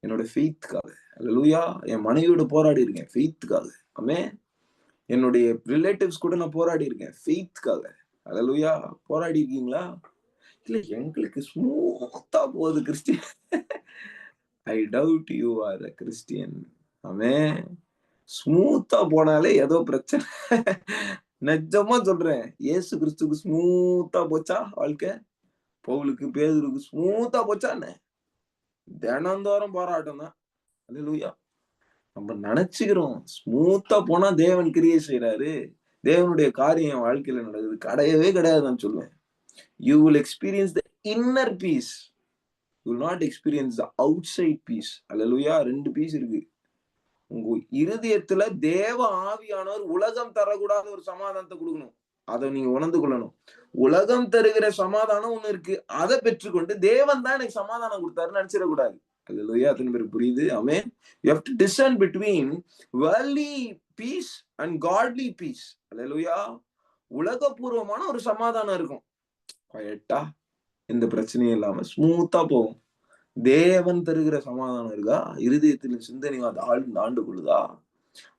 என்னோட ஃபெய்த்க்காக. அல்லேலூயா. என் மனைவியோட போராடி இருக்கேன் ஃபெய்த்க்காக. ஆமென். என்னுடைய ரிலேட்டிவ்ஸ் கூட நான் போராடி இருக்கேன் ஃபெய்த்க்காக. அல்லேலூயா. போராடி இருக்கீங்களா? இல்ல எங்களுக்கு ஸ்மூத்தா போகுது Christian. I doubt you are a Christian. ஆமென். ஸ்மூத்தா போனாலே ஏதோ பிரச்சனை. நிஜமா சொல்றேன். இயேசு கிறிஸ்துவுக்கு ஸ்மூத்தா போச்சா வாழ்க்கை? பவுலுக்கு, பேதுருக்கு ஸ்மூத்தா போச்சா என்ன? தினந்தோறும் போராட்டம் தான். அல்லேலூயா. நம்ம நினைச்சுக்கிறோம் ஸ்மூத்தா போனா தேவன் கிரியை செய்றாரு, தேவனுடைய காரியம் என் வாழ்க்கையில நடக்குது. கிடையவே கிடையாது நான் சொல்லுவேன். You will experience the inner peace. You will not experience the outside peace. Hallelujah. 2 peace இருக்கு. உங்க இருதயத்துல தேவ ஆவியானவர் உலகம் தரக்கூடாத ஒரு சமாதானத்தை கொடுக்கணும். அதை நீங்க உணர்ந்து கொள்ளணும். உலகம் தருகிற சமாதானம் ஒண்ணு இருக்கு. அதை பெற்றுக்கொண்டு தேவன் தான் எனக்கு சமாதானம் கொடுத்தாருன்னு நினைச்சிடக்கூடாது. அல்லேலூயா. அத்தனை பேருக்கு புரியுது? ஆமென். You have to discern between worldly peace and godly peace. அல்லேலூயா. உலகபூர்வமான ஒரு சமாதானம் இருக்கும். குவைட்டா, எந்த பிரச்சனையும் இல்லாம ஸ்மூத்தா போகும். தேவன் தருகிற சமாதானம் இருக்கா? இருதயத்தின் சிந்தனை அது ஆண்டு கொள்ளுதா?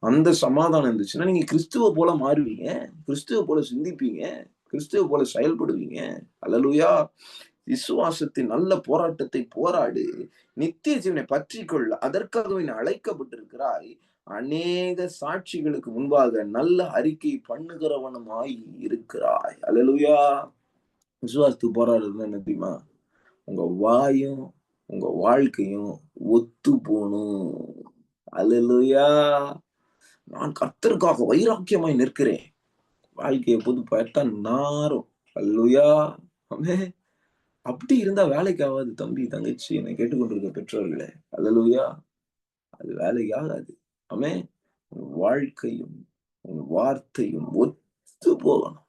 அந்த சமாதானம் இருந்துச்சுன்னா, நீங்க கிறிஸ்துவ போல மாறுவீங்க. கிறிஸ்துவ போல சிந்திப்பீங்க. கிறிஸ்துவ போல செயல்படுவீங்க. அல்லேலூயா! விசுவாசத்தின் நல்ல போராட்டத்தை போராடு. நித்திய ஜீவனை பற்றிக்கொள். அதற்காகவே நீ அழைக்கப்பட்டிருக்கிறாய். அநேக சாட்சிகளுக்கு முன்பாக நல்ல அறிக்கை பண்ணுகிறவனுமாய் இருக்கிறாய். அல்லேலூயா! விசுவாசத்துக்கு போராடுறதுன்னா என்ன தெரியுமா? உங்க வாயும், உங்க வாழ்க்கையும் ஒத்து போணும். அல்லேலூயா! நான் கர்த்தருக்காக வைராக்கியமாய் நிற்கிறேன். வாழ்க்கை எப்போதும் பார்த்தா நாறும். அல்லேலூயா! ஆமென். அப்படி இருந்தா வேலைக்கு ஆவாது தம்பி, தங்கச்சி, என்னை கேட்டுக்கொண்டிருக்கிற பெற்றோர்களே. அல்லேலூயா! அது வேலைக்கு ஆகாது. ஆமென். உன் வாழ்க்கையும், உன் வார்த்தையும் ஒத்து போகணும்.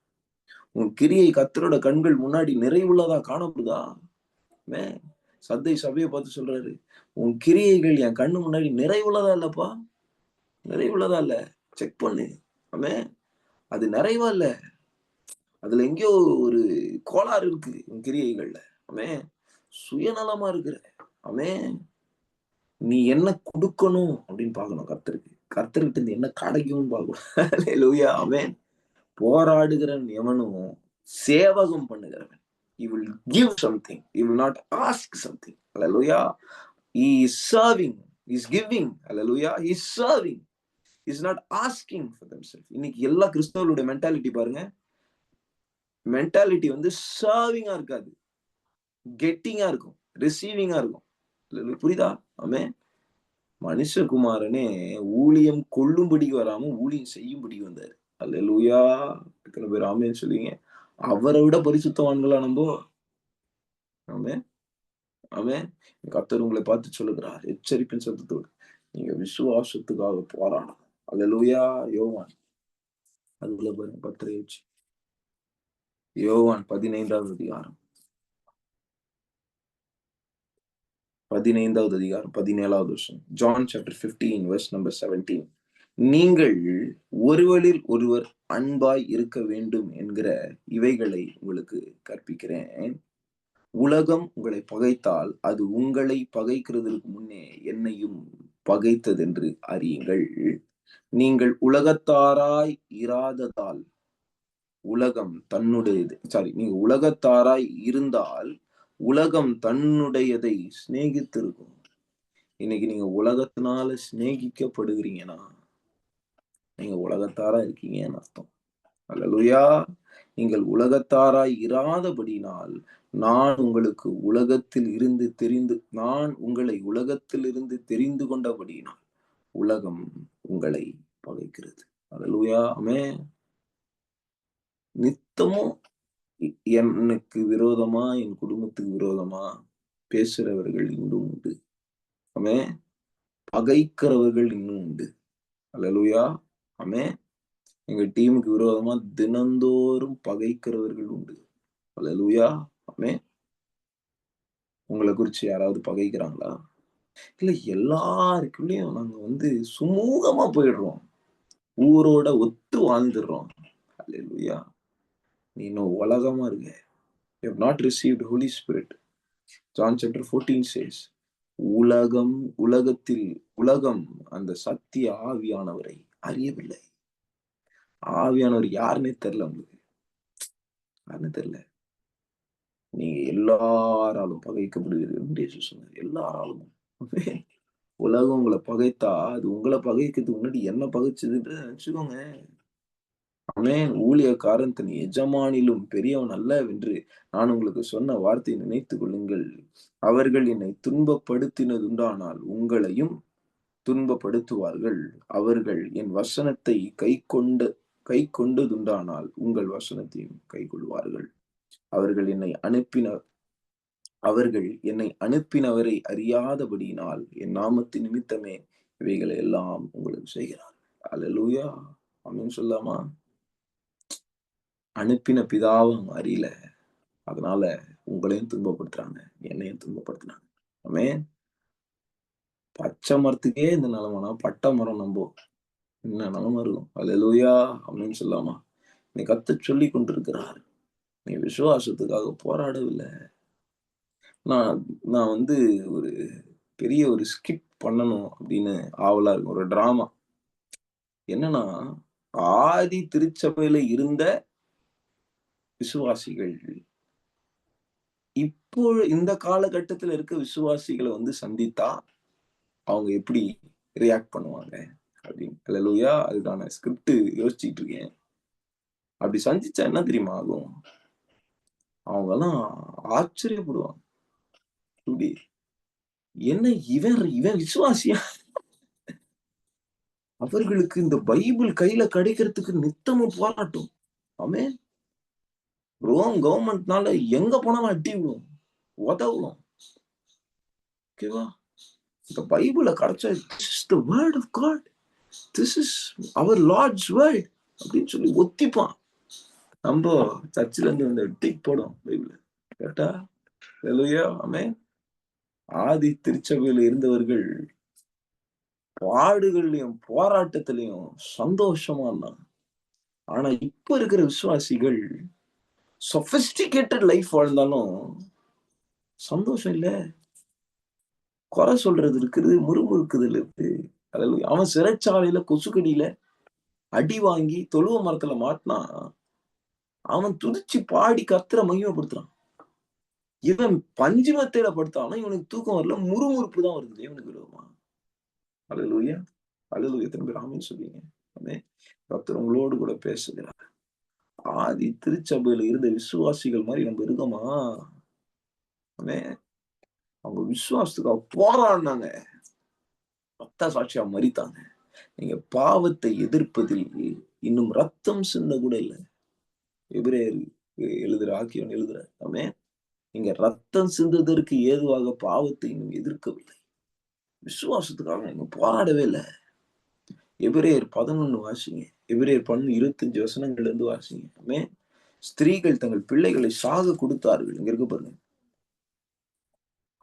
உன் கிரியை கர்த்தரோட கண்கள் முன்னாடி நிறைவுள்ளதா காணப்படுதா? ஆமென். சபைய பார்த்து சொல்றாரு. உன் கிரியைகள் என் கண்ணு முன்னாடி நிறைவுள்ளதா இல்லப்பா? நிறைவுள்ளதா இல்ல. செக் பண்ணு. ஆமென். அது நிறைவா இல்ல. அதுல எங்கேயோ ஒரு கோளாறு இருக்கு உன் கிரியைகள்ல. ஆமென். சுயநலமா இருக்கிற. ஆமென். நீ என்ன குடுக்கணும் அப்படின்னு பார்க்கணும் கர்த்தருக்கு. கர்த்தர்கிட்ட இருந்து என்ன கிடைக்கும்னு பார்க்கணும். அல்லேலூயா. ஆமென். போராடுகிறவன் எவனும் சேவகம் பண்ணுகிறவன். He will give something. He will not ask something. Hallelujah. He is serving. He is giving. Hallelujah. He is serving. He is not asking for themselves. இன்னைக்கு எல்லா கிறிஸ்தவர்களுடைய மென்டாலிட்டி பாருங்க. மென்டாலிட்டி வந்து சர்விங்கா இருக்காது. கெட்டிங்கா இருக்கும். ரிசீவிங்கா இருக்கும். புரியுதா? ஆமென். மனுஷகுமாரனே ஊழியம் கொள்ளும்படிக்கு வராம ஊழியம் செய்யும்படிக்கு வந்தாரு. அல்லேலூயா! எத்தனை பேர் ஆமென் சொல்லுவீங்க? அவரை விட பரிசுத்தவான்களா நம்போ? ஆமென். ஆமென். கர்த்தர் உங்களை பார்த்து சொல்லுகிறார் எச்சரிப்பின் சத்தத்தோடு. நீங்க விசுவாசத்துக்காக போராடணும். அல்லேலூயா! யோவான் அதுக்குள்ள பாருங்க 10 வச்சு. யோவான் 15வது அதிகாரம். 15வது அதிகாரம் 17வது வசனம். John chapter 15 verse number 17. நீங்கள் ஒருவரில் ஒருவர் அன்பாய் இருக்க வேண்டும் என்கிற இவைகளை உங்களுக்கு கற்பிக்கிறேன். உலகம் உங்களை பகைத்தால் அது உங்களை பகைக்கிறதற்கு முன்னே என்னையும் பகைத்ததென்று அறியுங்கள். நீங்கள் உலகத்தாராய் இராததால் உலகம் தன்னுடையது நீங்க உலகத்தாராய் இருந்தால் உலகம் தன்னுடையதை சிநேகித்திருக்கும். இன்னைக்கு நீங்க உலகத்தினால சிநேகிக்கப்படுகிறீங்கன்னா நீங்க உலகத்தாரா இருக்கீங்கன்னு அர்த்தம். அல்லேலூயா! நீங்கள் உலகத்தாராய் இராதபடியினால் நான் உங்களை உலகத்திலிருந்து தெரிந்து கொண்டபடியினால் உலகம் உங்களை பகைக்கிறது. அல்லேலூயா! ஆமென். நித்தமும் எனக்கு விரோதமா, என் குடும்பத்துக்கு விரோதமா பேசுறவர்கள் இன்னும் உண்டு. ஆமென். பகைக்கிறவர்கள் இன்னும் உண்டு. அல்லேலூயா! ஆமென். எங்க டீமுக்கு விரோதமா தினந்தோறும் பகைக்கிறவர்கள் உண்டு. அல்லேலூயா! ஆமென். உங்கள குறிச்சு யாராவது பகைக்கிறாங்களா? இல்ல எல்லாருக்குள்ளயும் நாங்க வந்து சுமூகமா போயிடுறோம். ஊரோட ஒத்து வாழ்ந்துடுறோம். அல்லேலூயா! நீ இன்னும் உலகமா இருக்க. You have not received Holy Spirit. John chapter 14 says, உலகம் அந்த சத்திய ஆவியானவரை அறியவில்லை. ஆவியானவர் யாருன்னே தெரியல உங்களுக்கு. யாருன்னு தெரியல. நீங்க எல்லாராலும் பகைக்கப்படுவீர்கள் என்று இயேசு சொன்னார். எல்லாராலும். உலகம் உங்களை பகைத்தா அது உங்களை பகைக்கிறதுக்கு முன்னாடி என்ன பகைச்சதுன்னு நினைச்சுக்கோங்க. ஆமென். ஊழியக்காரன் தன் எஜமானிலும் பெரியவன் அல்லவென்று நான் உங்களுக்கு சொன்ன வார்த்தையை நினைத்துக் கொள்ளுங்கள். அவர்கள் என்னை துன்பப்படுத்தினதுண்டானால் உங்களையும் துன்பப்படுத்துவார்கள். அவர்கள் என் வசனத்தை கைக்கொண்டதுண்டானால் உங்கள் வசனத்தையும் கைக்கொள்வார்கள். அவர்கள் என்னை அனுப்பினவரை அறியாதபடியினால் என் நாமத்தின் நிமித்தமே இவைகளை எல்லாம் உங்களுக்கு செய்கிறார். அல்லேலூயா! ஆமென் சொல்லாமா? அனுப்பின பிதாவும் அறியல. அதனால உங்களையும் துன்பப்படுத்துறாங்க, என்னையும் துன்பப்படுத்துறாங்க. ஆமென். பச்சை மரத்துக்கே இந்த நிலைமைனா பட்டை மரம் என்ன நிலைமை இருக்கும்? அல்லேலூயா! ஆமென் சொல்லாமா? நீ கர்த்தர் சொல்லிக் கொண்டிருக்கிறார். நீ விசுவாசத்துக்காக போராடவில்லை. நான் நான் வந்து ஒரு பெரிய ஒரு ஸ்கிப் பண்ணணும் அப்படின்னு ஆவலா இருக்கும். ஒரு டிராமா. என்னன்னா, ஆதி திருச்சபையில இருந்த விசுவாசிகள், இப்போ இந்த காலகட்டத்தில இருக்க விசுவாசிகள வந்து சந்தித்தா, அவங்க எப்படி ரியாக்ட் பண்ணுவாங்க? அப்படின்னு. அல்லேலூயா! அதுக்கான ஸ்கிரிப்ட் யோசிச்சுட்டு இருக்கேன். அப்படி சந்திச்சா என்ன தெரியுமா ஆகும்? அவங்கலாம் ஆச்சரியப்படுவாங்க. எப்படி? என்ன இவன் இவன் விசுவாசியா? அவர்களுக்கு இந்த பைபிள் கையில கிடைக்கிறதுக்கு நித்தமும் போராட்டம். ஆமென். ரோம் கவர்ன்மெண்ட்னால எங்க போனாலும் அடி விழும். உதவும். ஓகேவா? இந்த பைபிள கிடைச்சா this is the word of God. This is our Lord's word அப்படின்னு சொல்லி ஒத்திப்பான். நம்ப சர்ச்சில இருந்து வந்து டிக் போடும் பைபிள. கரெக்ட்டா? ஹல்லேலூயா. ஆமென். ஆதி திருச்சபையில இருந்தவர்கள் பாடுகள்லயும், போராட்டத்திலயும் சந்தோஷமா இருந்தாங்க. ஆனா இப்ப இருக்கிற விசுவாசிகள் சொஃபிஸ்டிகேட்டட் லைஃப் வாழ்ந்தாலும் சந்தோஷம் இல்ல. குறை சொல்றது இருக்குது, முறுமுறுக்குதல் இருக்கு. ஹல்லேலூயா. அவன் சிறைச்சாலையில கொசுக்கடியில அடி வாங்கி தொழுவ மரத்துல மாட்டுனா, அவன் துதிச்சு பாடி கர்த்தர மகிமைப்படுத்துறான். இவன் பஞ்சு மெத்தையில படுத்தாலும் இவனுக்கு தூக்கம் வரல. முறுமுறுப்பு தான் வருது தேவனுக்கு விரோதமா. ஹல்லேலூயா. ஹல்லேலூயா. எத்தன பேர் ஆமென் சொல்றீங்க? ஆமென். கர்த்தர் உங்களோடு கூட பேசுகிறார். ஆதி திருச்சபையில இருந்த விசுவாசிகள் மாரி நம்ம இருக்கோமா? ஆமென். அவங்க விசுவாசத்துக்காக போராடுனாங்க. ரத்த சாட்சியா மரித்தாங்க. நீங்க பாவத்தை எதிர்ப்பதில் இன்னும் ரத்தம் சிந்த கூட இல்ல. எபிரேயர் எழுதுற ஆக்கியோன் எழுதுறார். ஆமென். நீங்க ரத்தம் சிந்துவதற்கு ஏதுவாக பாவத்தை இன்னும் எதிர்க்கவில்லை. விசுவாசத்துக்காக நீங்க போராடவே இல்ல. எபிரேயர் 11 வாசிங்க. எபிரேயர் 11 25 வசனங்கள்ல இருந்து வாசிங்க. ஆமென். ஸ்திரீகள் தங்கள் பிள்ளைகளை சாக கொடுத்தார்கள். இங்க இருக்கு பாருங்க.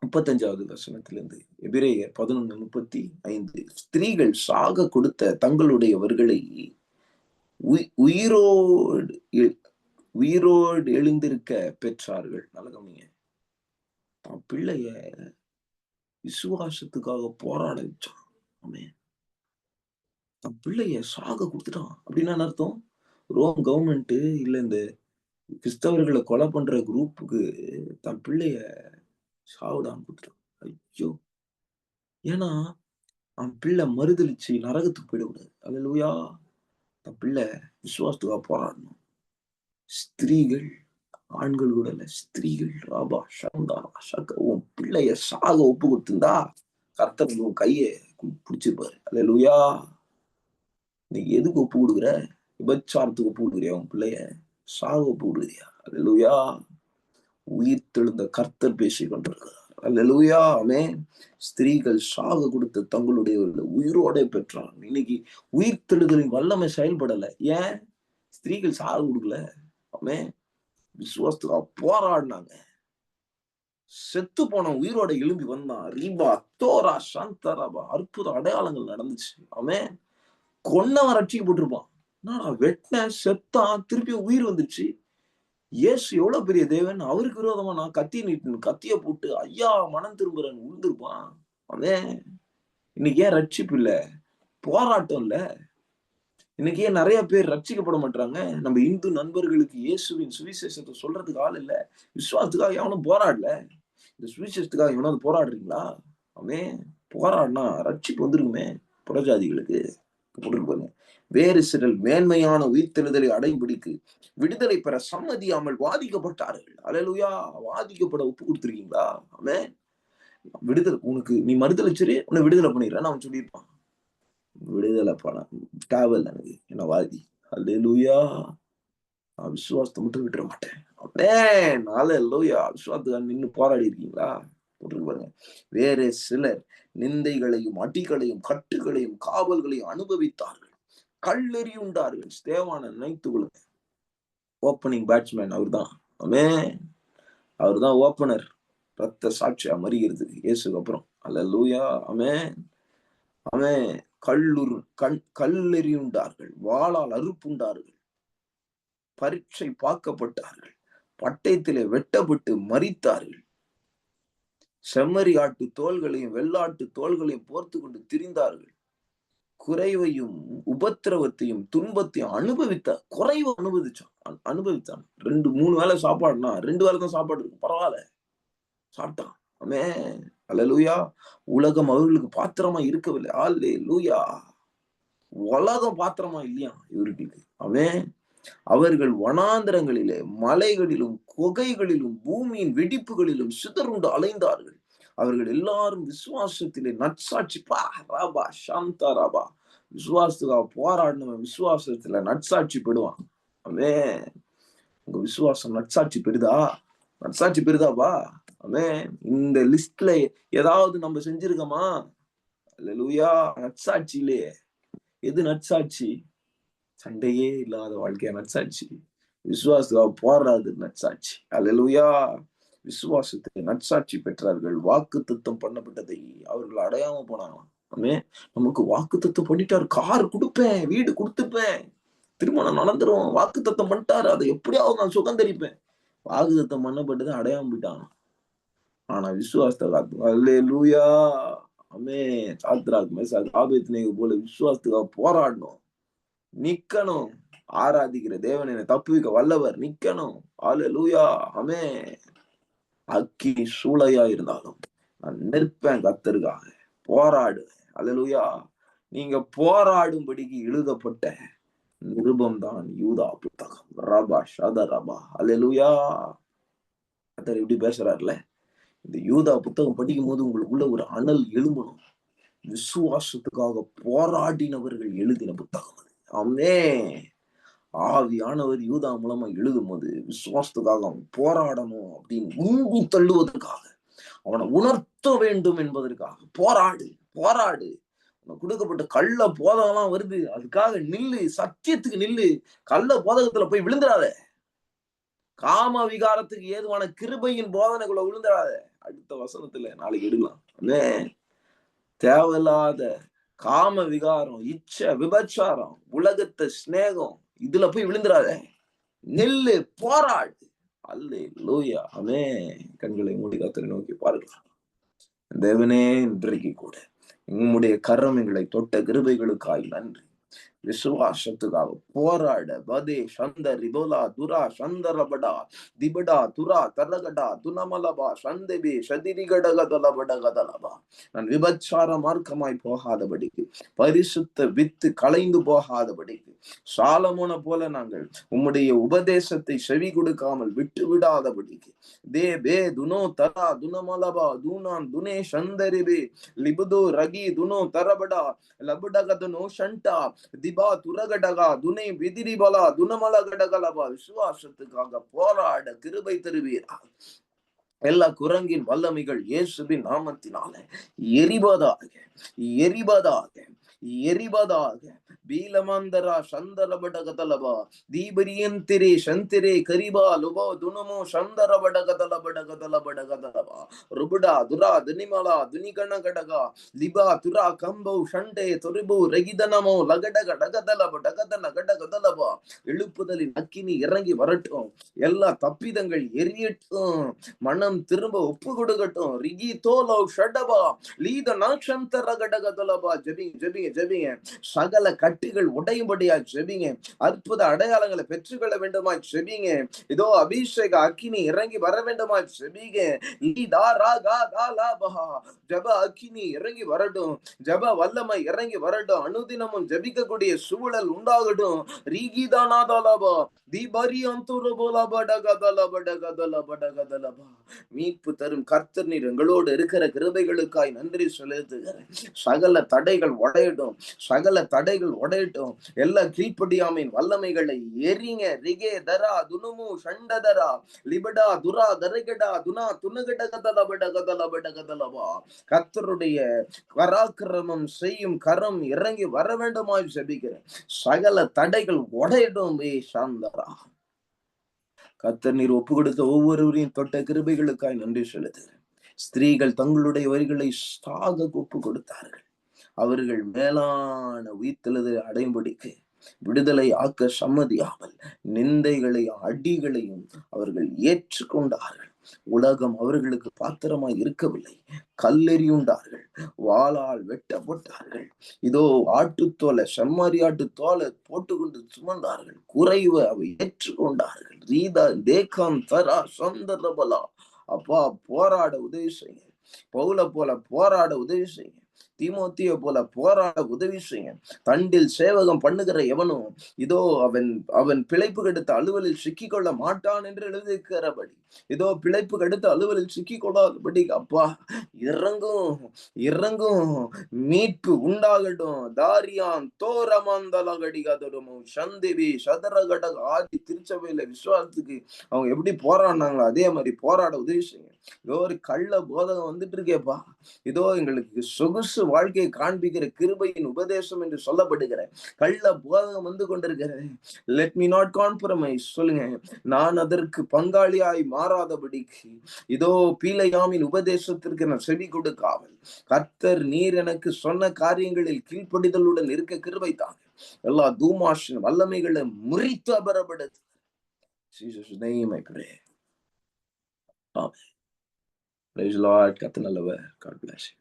35வது வசனத்திலிருந்து. எபிரேயர் 11:35. ஸ்திரீகள் சாக கொடுத்த தங்களுடையவர்களை உயிரோடு உயிரோடு எழுந்திருக்க பெற்றார்கள். நல்லா கவனிங்க. தன் பிள்ளைய விசுவாசத்துக்காக போராட வச்சான். ஆமென். தன் பிள்ளைய சாக குடுத்துட்டான். அப்படின்னா என்ன அர்த்தம்? ரோம் கவர்ன்மென்ட் இல்ல இந்த கிறிஸ்தவர்கள கொலை பண்ற குரூப்புக்கு தன் பிள்ளைய சாவுடான்னு குடுத்துட்டான். ஐயோ! ஏன்னா, அவன் பிள்ளை மறுதலிச்சு நரகத்துக்கு போயிடக்கூடாது. அல்லேலூயா! தன் பிள்ளை விசுவாசத்துக்காக போராடணும். ஸ்திரீகள், ஆண்கள் கூட இல்ல. ஸ்திரீகள் ராபா ஷந்தா ஷக உன் பிள்ளைய சாக ஒப்பு குடுத்திருந்தா, கர்த்தர் உன் கைய புடிச்சிருப்பாரு. அல்லேலூயா! நீ எதுக்கு ஒப்பு குடுக்குற? விபச்சாரத்துக்கு ஒப்பு குடுக்குறியா உன் பிள்ளைய? சாக ஒப்பு குடுக்குறியா? அல்லேலூயா! உயிர்த்தெழுந்த கர்த்தர் பேசிக் கொண்டிருக்கிறார். அல்லேலூயா! ஆமென். ஸ்திரீகள் சாக கொடுத்த தங்களுடையவர்களை உயிரோடே பெற்றார். இன்னைக்கு உயிர்த்தெழுதலின் வல்லமை செயல்படல. ஏன்? ஸ்திரீகள் சாக குடுக்கல. ஆமென். விசுவாசத்துக்காக போராடுனாங்க. செத்து போன உயிரோட எழும்பி வந்தான். ரீபா, தோரா, சாந்தராபா அற்புத அடையாளங்கள் நடந்துச்சு. ஆமென். கொன்னவன் ரட்சிக்கப்பட்டிருப்பான். என்னடா வெட்டினேன், செத்தான், திருப்பி உயிர் வந்துருச்சு. இயேசு எவ்வளவு பெரிய தேவன். அவருக்கு விரோதமா நான் கத்தி நீட்டினேன். கத்திய போட்டு ஐயா மனம் திரும்புறேன்னு விழுந்திருப்பான். அவன் இன்னைக்கு ஏன் ரட்சிப்பு இல்ல? போராட்டம் இல்ல. இன்னைக்கு ஏன் நெறைய பேர் ரட்சிக்கப்பட மாட்றாங்க? நம்ம இந்து நண்பர்களுக்கு இயேசுவின் சுவிசேஷத்த சொல்றதுக்கு ஆள் இல்ல. விசுவாசத்துக்காக எவனும் போராடல. இந்த சுவிசேஷத்துக்காக எவனாவது போராடுறீங்களா? ஆமென். போராடுனா ரட்சிப்பு வந்துருக்குமே புறஜாதிகளுக்கு. போட்டிருக்கு பாருங்க. வேறு சிலர் மேன்மையான உயிர்த்தெழுதலை அடையும்படிக்கு விடுதலை பெற சம்மதியாமல் வாதிக்கப்பட்டார்கள். அல்லேலூயா! வாதிக்கப்பட ஒப்பு குடுத்துருக்கீங்களா? ஆமென். விடுதலை உனக்கு நீ மறுதலிச்சிரு, உன்னை விடுதலை பண்ணிடுறேன்னு அவன் சொல்லியிருப்பான். விடுதலை பண்ண தேவையில்ல எனக்கு. என்ன வாதி. அல்லேலூயா! நான் விசுவாசத்த மட்டும் விட்டுற மாட்டேன். ஆமென். அல்லேலூயா! விசுவாசத்துக்காக நின்னு போராடி இருக்கீங்களா? போட்டிருக்கு பாருங்க. வேறு சிலர் நிந்தைகளையும், அடிகளையும், கட்டுகளையும், காவல்களையும் அனுபவித்தார்கள். கல்லெறியுண்டார்கள். ஸ்தேவான நினைத்துக் கொள்ளுங்க. ஓப்பனிங் பேட்ஸ்மேன் அவர்தான். ஆமென். அவர்தான் ஓப்பனர். ரத்த சாட்சியா மரிக்கிறதுக்கு இயேசுக்கு அப்புறம். அல்லேலூயா. ஆமென். ஆமென். கல்லெறியுண்டார்கள். வாளால் அறுப்புண்டார்கள். பரீட்சை பார்க்கப்பட்டார்கள். பட்டயத்திலே வெட்டப்பட்டு மரித்தார்கள். செம்மறி ஆட்டு தோள்களையும் வெள்ளாட்டு தோள்களையும் போர்த்து கொண்டு திரிந்தார்கள். குறைவையும் உபத்திரவத்தையும் துன்பத்தையும் குறைவை அனுபவித்தான். 2-3 வேளை சாப்பாடுனா 2 வேளை தான் சாப்பாடு இருக்கும், பரவாயில்ல, சாப்பிட்டான். ஆமென், அல்லேலூயா. உலகம் அவர்களுக்கு பாத்திரமா இருக்கவில்லை. அல்லேலூயா. உலகம் பாத்திரமா இல்லையா இவர்களுக்கு. ஆமென். அவர்கள் வனாந்தரங்களிலே, மலைகளிலும், குகைகளிலும், பூமியின் வெடிப்புகளிலும் சிதறுண்டு அலைந்தார்கள். அவர்கள் எல்லாரும் விசுவாசத்திலே நற்சாட்சி ராபா சாந்தா ராபா விசுவாசத்துக்காக போராடினவன் விசுவாசத்துல நற்சாட்சி பெறுவான். ஆமென். உங்க விசுவாசம் நற்சாட்சி பெறுதா? நற்சாட்சி பெறுதாப்பா? ஆமென். இந்த லிஸ்ட்ல ஏதாவது நம்ம செஞ்சிருக்கோமா? அல்லேலூயா. நற்சாட்சி இல்லையே. எது நற்சாட்சி? சண்டையே இல்லாத வாழ்க்கையா நற்சாட்சி? விசுவாசத்துக்காக போராடு நற்சாட்சி. அல்லேலூயா. விசுவாசத்தை நற்சாட்சி பெற்றார்கள். வாக்குத்தத்தம் பண்ணப்பட்டதை அவர்கள் அடையாம போனாங்களாம். ஆமென். நமக்கு வாக்குத்தத்தம் பண்ணிட்டாரு, கார் கொடுப்பேன், வீடு கொடுத்துப்பேன், திருமணம் நடந்துரும், வாக்குத்தத்தம் பண்ணிட்டாரு, அதை எப்படியாவது நான் சுகந்தரிப்பேன். வாக்குத்தத்தம் பண்ணப்பட்டதை அடையாம போயிட்டாங்க. ஆனா விசுவாசத்தை காத்து. அல்லேலூயா. ஆமென். சாத்ராக் மேஷாக் ஆபேத்நேகோ போல விசுவாசத்துக்காக போராடணும், நிக்கணும். ஆராதிக்கிற தேவன் என்னை தப்புவிக்க வல்லவர், நிக்கணும். அல்லேலூயா. ஆமென். அக்கினி சூளையா இருந்தாலும் நான் நிற்பேன், கர்த்தருக்காக போராடுவேன். அல்லேலூயா. நீங்க போராடும்படிக்கு எழுதப்பட்ட நிருபம் தான் யூதா புத்தகம். ரபா ஷத ரபா. அல்லேலூயா. கர்த்தர் இப்படி பேசுறாருல. இந்த யூதா புத்தகம் படிக்கும் போது உங்களுக்குள்ள ஒரு அனல் எழும்பணும். விசுவாசத்துக்காக போராடினவர்கள் எழுதின புத்தகம் அது. ஆமென். ஆவியானவர் யூதா மூலமா எழுதும் போது விசுவாசத்துக்காக அவன் போராடணும் அப்படின்னு உந்தி தள்ளுவதற்காக, அவனை உணர்த்த வேண்டும் என்பதற்காக போராடு, போராடு. உனக்கு கொடுக்கப்பட்ட கள்ள போதகம்லாம் வருது, அதுக்காக நில்லு, சத்தியத்துக்கு நில்லு. கள்ள போதகத்துல போய் விழுந்துடாத. காம விகாரத்துக்கு ஏதுவான கிருபையின் போதனைக்குள்ள விழுந்துடாத. அடுத்த வசனத்துல நாளைக்கு எடுக்கலாம். தேவையில்லாத காம விகாரம், இச்சை, விபச்சாரம், உலகத்தை ஸ்நேகம், இதுல போய் விழுந்துடாத. நெல்லு, போராடு. அல்லேலூயா. ஆமென். கண்களை மூடி கர்த்தரை நோக்கி பாருங்கள். தேவனே, இன்றைக்கு கூட உம்முடைய கரம் எங்களை தொட்ட கிருபைகளுக்காய் நன்றி. விசுவாசத்துக்காக போராட பதே சந்த ரிபோலா துரா சந்தரபடா திபடா துரா தரகடா துனமலபா சந்தபே சதிரிகடகதலபடகதலபா. நான் விபச்சார மார்க்கமாய் போகாதபடிக்கு, பரிசுத்த வித்து கலைந்து போகாதபடிக்கு, சாலமோனை போல நாங்கள் உம்முடைய உபதேசத்தை செவி கொடுக்காமல் விட்டு விடாதபடிக்கு, தே பே துனோ தரா துனமலபா தூனான் துனே சந்தரிபே லிபுதோ ரகி துனோ தரபடா லபுடகதனோ ஷண்டா திபா துரகடகா துனை விதிரிபலா துனமலகடகலபா. விசுவாசத்துக்காக போராட கிருபை தருவீரா. எல்லா குரங்கின் வல்லமைகள் இயேசுவின் நாமத்தினால எரிபதாக, எரிபதாக, எரிபதாக. பீலமந்தரா சந்தரபடகதலபா தீபரியந்திரே சந்திரே கரிபா லுபோ துனமோ சந்தரபடகதலபடகதலபடகதலபா ருபுடா துரா துனிமலா துனிகணகடகா லிபா துரா கம்போ ஷண்டே தொரிபோ ரகிதனமோ லகடகடகதலபடகதலகடகதலபா. எழுப்புதலின் அக்கினி இறங்கி வரட்டும். எல்லா தப்பிதங்கள் எரியட்டும். மனம் திரும்ப ஒப்பு கொடுக்கட்டும். ரிகி தோலோ ஷடபா லீத நாக்ஷந்தரகடகதலபா. ஜெபிங்க, ஜெபிங்க, ஜெபிங்க. சகல கட்டுகள் உடையும்படியா ஜெபிங்க. அற்புத அடையாளங்களை பெற்றுக்கொள்ள வேண்டுமா ஜெபிங்க. இதோ அபிஷேக அக்கினி இறங்கி வர வேண்டுமா ஜெபிங்க. ஜப அக்கினி இறங்கி வரட்டும். ஜப வல்லமை இறங்கி வரட்டும். அனுதினமும் ஜபிக்கக்கூடிய சூழல் உண்டாகட்டும். ரீகிதானாதலபா மீட்பு தரும் கர்த்தர் நீர் எங்களோடு இருக்கிற கிருபைகளுக்காய் நன்றி செலுத்துகிறேன். சகல தடைகள் உடையட்டும், சகல தடைகள் உடையட்டும். எல்லா கீழ்ப்படியாமையின் வல்லமைகளை எரிங்க. ரிகே தரா துனுமு ஷண்டதரா லிபடா துரா தரகடா துனா துணுகடகதலபடகதலபடகதலபா. கர்த்தருடைய பராக்கிரமம் செய்யும் கரம் இறங்கி வர வேண்டுமாய் ஜெபிக்கிறேன். சகல தடைகள் உடையட்டும். சாந்தரா கர்த்தர் நீர் ஒப்பு கொடுத்த ஒவ்வொருவரையும் தொட்ட கிருபைகளுக்காய் நன்றி செலுத்துகிறேன். ஸ்திரீகள் தங்களுடைய வரிகளை சாக ஒப்பு கொடுத்தார்கள். அவர்கள் மேலான உயிர்த்தெழுதலை அடையும்படிக்கு, விடுதலை ஆக்க சம்மதியாமல் நிந்தைகளையும் அடிகளையும் அவர்கள் ஏற்றுக்கொண்டார்கள். உலகம் அவர்களுக்கு பாத்திரமாய் இருக்கவில்லை. கல்லெறியுண்டார்கள், வாளால் வெட்டப்பட்டார்கள். இதோ ஆட்டுத்தோலை, செம்மறி ஆட்டுத்தோலை போட்டுக்கொண்டு சுமந்தார்கள். குறைவை அவை ஏற்றுக்கொண்டார்கள். ரீதா தேகம் தரா சந்தரபலா. அப்பா, போராட உதவி செய்யுங்க. பவுல போல போராட உதவி செய்யுங்க. தீமோத்திய போல போராட உதவி செய்ய. தண்டில் சேவகம் பண்ணுகிற எவனும் இதோ அவன் அவன் பிழைப்பு கெடுத்த அலுவலில் சிக்கிக்கொள்ள மாட்டான் என்று எழுதியிருக்கிறபடி, இதோ பிழைப்பு கெடுத்த அலுவலில் சிக்கிக்கொள்ளாதபடி அப்பா இறங்கும், இறங்கும், மீட்பு உண்டாகட்டும். தாரியான் தோரமாந்தலகடிகாதொருமும் சந்திவி சதரகட ஆதி திருச்சபையில விசுவாசத்துக்கு அவங்க எப்படி போராடினாங்களோ அதே மாதிரி போராட உதவி செய்யுங்க. இதோ ஒரு கள்ள போதகம் வந்துட்டு இருக்கேப்பா, இதோ எங்களுக்கு சொகுசு வாழ்க்கையை காண்பிக்கிற கிருபையின் உபதேசம் என்று சொல்லப்படுகிற கள்ள போதகம் வந்து கொண்டிருக்கிறது. லெட் மீ நாட் காம்ப்ரமைஸ் சொல்லுங்க. நான் அதற்கு பங்காளியாய் மாறாதபடிக்கு இதோ பீலையாமின் உபதேசத்திற்கு நான் செவி கொடுக்காமல், கர்த்தர் நீர் எனக்கு சொன்ன காரியங்களில் கீழ்ப்படிதலுடன் இருக்க கிருபை தாங்க. எல்லா தூமாஷின் வல்லமைகளை முறித்து அபரப்படுத்து. Jesus' name I pray. Amen. Praise the Lord. கர்த்தர் நல்லவர். God bless you.